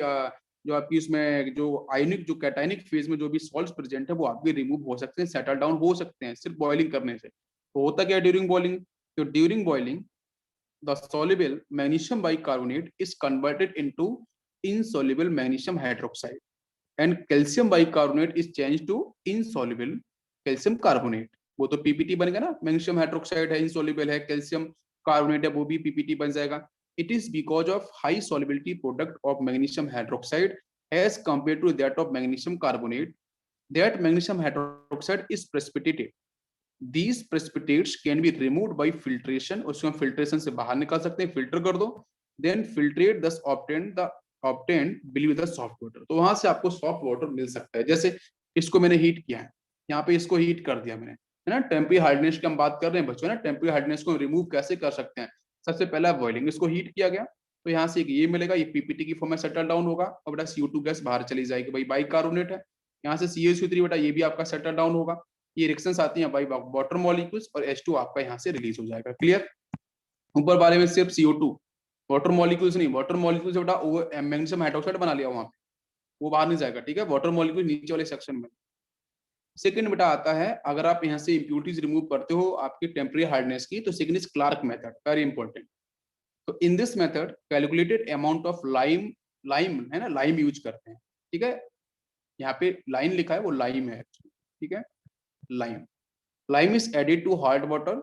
उसमें जो आयनिक जो कैटायनिक फेज में जो भी सॉल्ट्स प्रेजेंट है वो आपके रिमूव हो सकते हैं, सेटल डाउन हो सकते हैं सिर्फ बॉइलिंग करने से। तो होता क्या है ड्यूरिंग बॉइलिंग, तो during boiling the soluble magnesium bicarbonate is converted into insoluble magnesium hydroxide and calcium bicarbonate is changed to insoluble calcium carbonate, वो तो पीपीटी बनेगा ना, मैग्नीशियम हाइड्रोक्साइड है, इनसॉल्युबल है, कैल्शियम कार्बोनेट है, वो भी पीपीटी बन जाएगा। It is because of high solubility product of magnesium hydroxide as compare to that of magnesium carbonate, that magnesium hydroxide is precipitated. These precipitates can be removed by filtration, उसको हम filtration से बाहर निकाल सकते हैं, filter कर दो, then filtrate thus obtained will be the soft water। तो वहां से आपको सॉफ्ट वाटर मिल सकता है। जैसे इसको मैंने हीट किया है, यहाँ पे इसको हीट कर दिया मैंने, है ना। टेम्परी हार्डनेस की हम बात कर रहे हैं बच्चों, ना टेम्परी हार्डनेस को रिमूव कैसे कर सकते हैं। सबसे पहला बॉइलिंग, इसको हीट किया गया तो यहाँ से ये मिलेगा, ये पीपीटी की फॉर्म में सेटल डाउन होगा और बेटा CO2 गैस बाहर चली जाएगी, भाई बाइकार्बोनेट है। यहाँ से CaCO3 बेटा ये भी आपका सेटल डाउन होगा, ये रिएक्शंस आती हैं बाई वाटर मॉलिक्यूल्स और H2 आपका यहाँ से रिलीज हो जाएगा। क्लियर। ऊपर बारे में सिर्फ CO2, वाटर मॉलिक्यूल्स नहीं, वाटर मॉलिक्यूल्स बेटा वो मैग्नीशियम हाइड्रोक्साइड बना लिया वहां पे, वो बाहर नहीं जाएगा, ठीक है। वाटर मॉलिक्यूल नीचे वाले सेक्शन में। सेकंड बेटा आता है, अगर आप यहाँ से इंप्यूरिटीज रिमूव करते हो आपकी टेम्परेरी हार्डनेस की, तो second is Clark method, very important. तो in this method calculated amount of lime, lime है ना, लाइम यूज करते हैं, ठीक है। यहाँ पे लाइन लिखा है, वो लाइम है, ठीक है, lime. Lime is added to hot water.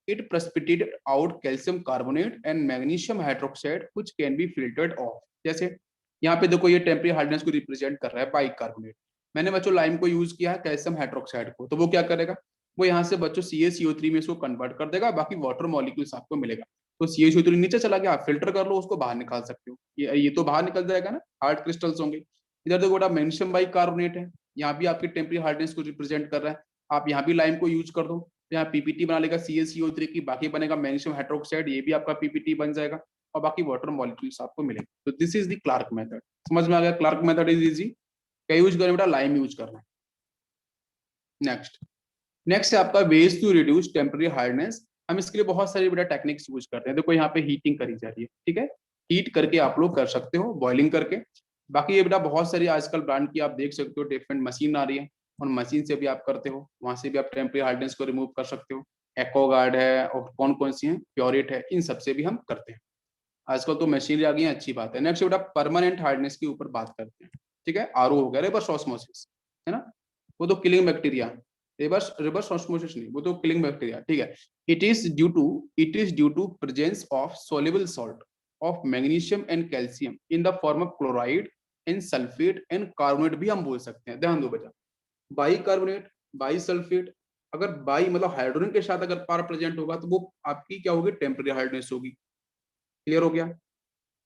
It precipitated out calcium carbonate and magnesium hydroxide, which can be filtered off। जैसे यहाँ पे देखो ये टेम्परेरी हार्डनेस को रिप्रेजेंट कर रहा है बाइकार्बोनेट। मैंने बच्चों लाइम को यूज किया है कैल्शियम हाइड्रोक्साइड को, तो वो क्या करेगा, वो यहाँ से बच्चों CaCO3 में इसको कन्वर्ट कर देगा, बाकी वाटर मॉलिक्यूल्स आपको मिलेगा। तो CaCO3 नीचे चला गया, आप फिल्टर कर लो, उसको बाहर निकाल सकते हो, ये तो बाहर निकल जाएगा ना, हार्ड क्रिस्टल्स होंगे। इधर देखो बेटा मैग्नीशियम बाइकार्बोनेट है, यहाँ भी आपकी टेम्परेरी हार्डनेस को रिप्रेजेंट कर रहा है, आप यहाँ भी लाइम को यूज कर दो, यहाँ पीपीटी बना लेगा CaCO3 की, बाकी बनेगा मैग्नीशियम हाइड्रोक्साइड, ये भी आपका पीपीटी बन जाएगा और बाकी वाटर मॉलिक्यूल्स आपको मिलेगा। तो this is the Clark method. समझ में आ गया, क्लार्क मेथड इज इजी। क्या यूज करें बेटा, लाइम यूज करना है। नेक्स्ट है आपका ways to reduce temporary hardness. हम इसके लिए बहुत सारी बेटा टेक्निक्स यूज करते हैं। देखो यहाँ पे हीटिंग करी जा रही है, ठीक है, हीट करके आप लोग कर सकते हो, बॉइलिंग करके। बाकी ये बेटा बहुत सारी आजकल ब्रांड की आप देख सकते हो, डिफरेंट मशीन आ रही है, और मशीन से भी आप करते हो, वहां से भी आप टेम्परेरी हार्डनेस को रिमूव कर सकते हो। एक्वागार्ड है और कौन कौन सी है, प्योरेट है, इन सबसे भी हम करते हैं। आजकल तो मशीनरी आ गई है, अच्छी बात है। नेक्स्ट बेटा परमानेंट हार्डनेस के ऊपर बात करते हैं, ठीक है। RO हो गया, रिवर्स ऑस्मोसिस, है ना, वो तो किलिंग बैक्टीरिया, रिवर्स ऑस्मोसिस नहीं, वो तो किलिंग बैक्टीरिया, ठीक है। It is due to presence of soluble salt of magnesium and calcium in the form of chloride and sulphate and carbonate भी हम बोल सकते हैं। ध्यान दो बेटा, बाई कार्बोनेट, बाई सल्फेट, अगर बाई मतलब हाइड्रोजन के साथ अगर पार प्रेजेंट होगा तो वो आपकी क्या होगी, टेम्परेरी हार्डनेस होगी। क्लियर हो गया।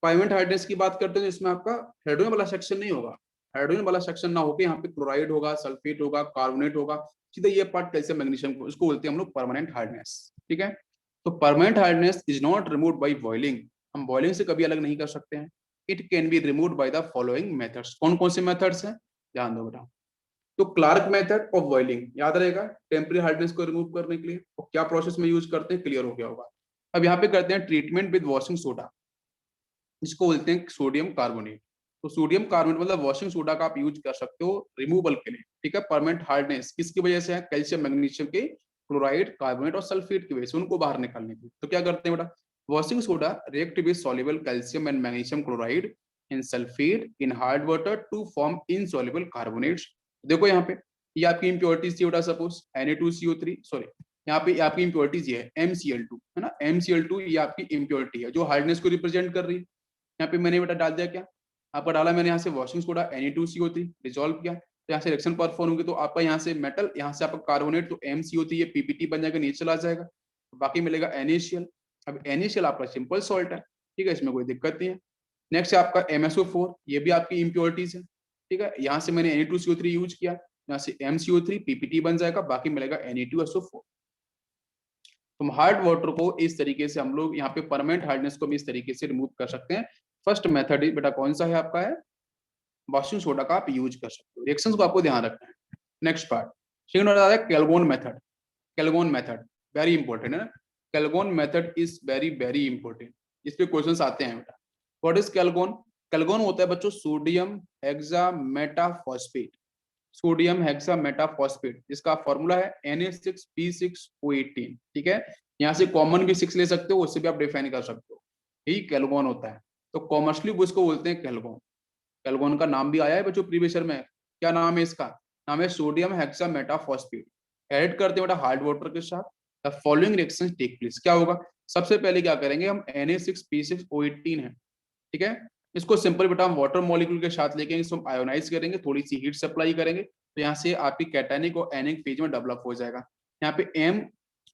पाइवेंट हार्डनेस की बात करते हैं, इसमें आपका हाइड्रोजन वाला सेक्शन नहीं होगा, हाइड्रोजन वाला सेक्शन ना होकर यहाँ पे क्लोराइड होगा, सल्फेट होगा, कार्बोनेट होगा, सीधा ये पार्ट कैल्शियम मैग्नीशियम को, इसको बोलते हैं हम लोग परमानेंट हार्डनेस, ठीक है। तो permanent hardness is not removed by boiling, हम बॉइलिंग से कभी अलग नहीं कर सकते हैं। It can be removed by the following methods. कौन कौन से मेथड्स हैं, ध्यान दो बेटा। तो क्लार्क मेथड ऑफ बॉइलिंग याद रहेगा, टेम्परेरी हार्डनेस को रिमूव करने के लिए, और क्या प्रोसेस में यूज करते हैं, क्लियर हो गया होगा। अब यहाँ पे करते हैं ट्रीटमेंट विद वॉशिंग सोडा, इसको बोलते हैं सोडियम कार्बोनेट। तो सोडियम कार्बोनेट मतलब वॉशिंग सोडा का आप यूज कर सकते हो रिमूवल के लिए, ठीक है। परमानेंट हार्डनेस किसकी वजह से है, कैल्शियम मैग्नीशियम के क्लोराइड, कार्बोनेट और सल्फेट की वजह से, उनको बाहर निकालने की। तो क्या करते हैं बेटा, washing soda react with soluble calcium and magnesium chloride and sulphate in hard water to form insoluble carbonates. देखो यहाँ पे ये आपकी इंप्योरिटीज थी बेटा, सपोज Na2CO3, सॉरी यहाँ पे आपकी इंप्योरिटीज ये है MCl2, है ना, MCl2 ये आपकी इंप्योरिटी है जो हार्डनेस को रिप्रेजेंट कर रही है। यहाँ पे मैंने बेटा डाल दिया, क्या आपका डाला मैंने, यहाँ से वॉशिंग सोडा Na2CO3 डिसॉल्व किया, तो यहाँ से रिएक्शन परफॉर्म होगी, तो आपका यहाँ से मेटल, यहाँ से आपका कार्बोनेट, तो MCO3 ये पीपीटी बन जाएगा, नीचे चला जाएगा, तो बाकी मिलेगा NaCl। अब NaCl आपका सिंपल सॉल्ट है, ठीक है, इसमें कोई दिक्कत नहीं है। नेक्स्ट है आपका MSO4, ये भी आपकी इम्प्योरिटीज है, ठीक है। यहाँ से मैंने Na2CO3 यूज किया, यहाँ से MCO3 पीपीटी बन जाएगा, बाकी मिलेगा Na2SO4। तो हार्ड वाटर को इस तरीके से हम लोग यहाँ पे परमानेंट हार्डनेस को भी इस तरीके से रिमूव कर सकते हैं। फर्स्ट मेथड बेटा कौन सा है आपका, है वॉशिंग सोडा का आप यूज कर सकते हो। रिएक्शंस को आपको ध्यान रखना है। नेक्स्ट पार्ट सेकंड होता है Calgon method. Calgon method very important है ना, Calgon method is very very important, इस पे क्वेश्चंस आते हैं बेटा। व्हाट इज कैल्गोन, कैल्गोन होता है बच्चों सोडियम हेक्सामेटाफॉस्फेट, सोडियम हेक्सामेटाफॉस्फेट, जिसका फॉर्मूला है Na6P6O18, ठीक है। यहाँ से कॉमन भी 6 ले सकते हो, उससे भी आप डिफाइन कर सकते हो, यही कैल्गोन होता है। तो कॉमर्शली उसको बोलते हैं कैल्गोन। कैल्गोन का नाम भी आया है बच्चों प्रीवियस ईयर में, क्या नाम है इसका, नाम है सोडियम हेक्सामेटाफॉस्फेट। ऐड करते हैं बेटा हार्ड वाटर के साथ, the following reaction take place. क्या होगा, सबसे पहले क्या करेंगे हम, Na6P6O18 है, ठीक है, इसको सिंपल बेटा हम वाटर मॉलिक्यूल के साथ लेके इसको हम आयोनाइज करेंगे, थोड़ी सी हीट सप्लाई करेंगे, तो यहाँ से आपकी कैटायनिक और एनिक फेज में डेवलप हो जाएगा। यहाँ पे एम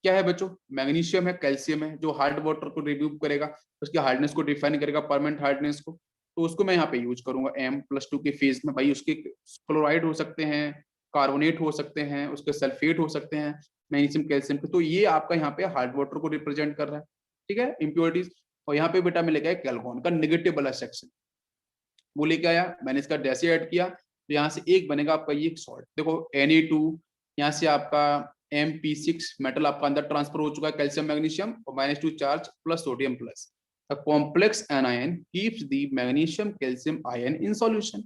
क्या है बच्चों, मैग्नीशियम है, कैल्शियम है, जो हार्ड वाटर को रिमूव करेगा, उसकी हार्डनेस को डिफाइन करेगा, परमानेंट हार्डनेस को, तो उसको मैं यहाँ पे यूज करूंगा M+2 के फेज में। भाई उसके क्लोराइड हो सकते हैं, कार्बोनेट हो सकते हैं, उसके सल्फेट हो सकते हैं, मैग्नीशियम कैल्शियम के, तो ये आपका यहाँ पे हार्ड वाटर को रिप्रेजेंट कर रहा है, ठीक है, इम्प्योरिटीज। और यहाँ पे बेटा मैं लेके आया कैल्कोन का नेगेटिव वाला सेक्शन, वो लेके आया, मैंने इसका डैश ऐड किया, तो यहाँ से एक बनेगा आपका ये सॉल्ट, देखो Na2, यहाँ से आपका MP6 मेटल आपका अंदर ट्रांसफर हो चुका है, कैल्शियम मैग्नीशियम, और -2 charge plus sodium plus, the complex anion keeps the magnesium calcium ion in solution.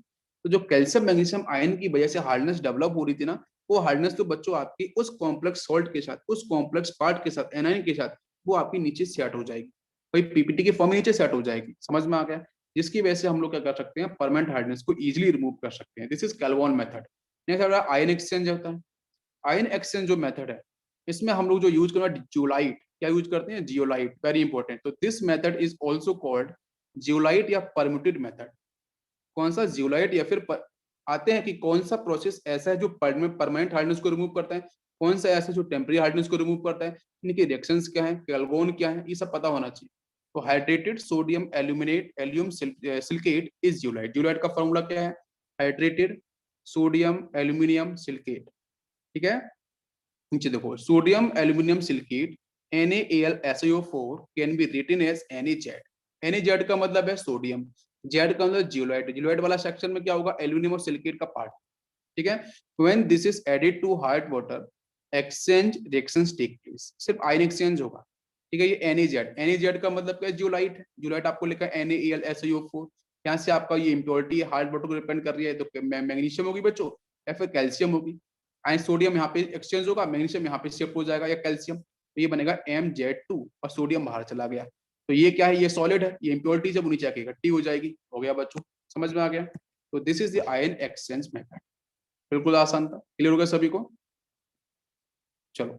तो जो कैल्शियम मैग्नीशियम आयन की वजह से हार्डनेस डेवलप हो रही थी ना, वो हार्डनेस तो बच्चों आपकी उस कॉम्प्लेक्स सॉल्ट के साथ, उस कॉम्प्लेक्स पार्ट के साथ, एनायन के साथ, वो आपकी नीचे सेट हो जाएगी, भाई पीपीटी के फॉर्म में नीचे सेट हो जाएगी, समझ में आ गया, जिसकी वजह से हम लोग क्या कर सकते हैं, परमानेंट हार्डनेस को इजीली रिमूव कर सकते हैं। This is Calgon method. Next ion exchange होता है। आयन एक्सचेंज जो मेथड है, इसमें हम लोग जो यूज करते हैं जियोलाइट, क्या यूज करते हैं, जियोलाइट, वेरी इंपॉर्टेंट। तो this method is also called zeolite या परम्यूटेड मेथड। कौन सा, जियोलाइट या फिर आते हैं कि कौन सा प्रोसेस ऐसा है जो परमानेंट हार्डनेस को रिमूव करता है, कौन सा ऐसा जो टेम्परेरी हार्डनेस को रिमूव करता है, इनके रिएक्शंस क्या है, कैल्गोन क्या है, ये सब पता होना चाहिए। तो hydrated sodium aluminate alum silicate is zeolite. Zeolite का फॉर्मूला क्या है, हाइड्रेटेड सोडियम एल्यूमिनियम सिलिकेट, ठीक है, नीचे देखो, sodium aluminium silicate NaAlSiO4 can be written as NaZ। NaZ का मतलब है सोडियम, जेड का मतलब जियोलाइट, जियोलाइट वाला सेक्शन में क्या होगा, एल्यूमिनियम और सिलिकेट का पार्ट, ठीक है। When this is added to hard water, exchange reactions take place, सिर्फ आयन एक्सचेंज होगा, ठीक है। ये NaZ का मतलब क्या है, जियोलाइट है, जियोलाइट आपको लिखा है NaAlSiO4, यहाँ से आपका ये इम्प्योरिटी हार्ड वाटर को डिपेंड कर रही है, तो मैग्नीशियम होगी बच्चों या फिर कैल्शियम होगी, आयन सोडियम यहाँ पे एक्सचेंज होगा, मैग्नीशियम यहाँ पे शिफ्ट हो जाएगा या कैल्शियम, तो ये बनेगा MZ2 और सोडियम बाहर चला गया, तो ये क्या है, ये सॉलिड है, ये इम्प्योरिटी जब नीचे आके इकट्ठी हो जाएगी, हो गया बच्चों, समझ में आ गया। तो this is the ion exchange method, बिल्कुल आसान था, क्लियर हो गया सभी को, चलो।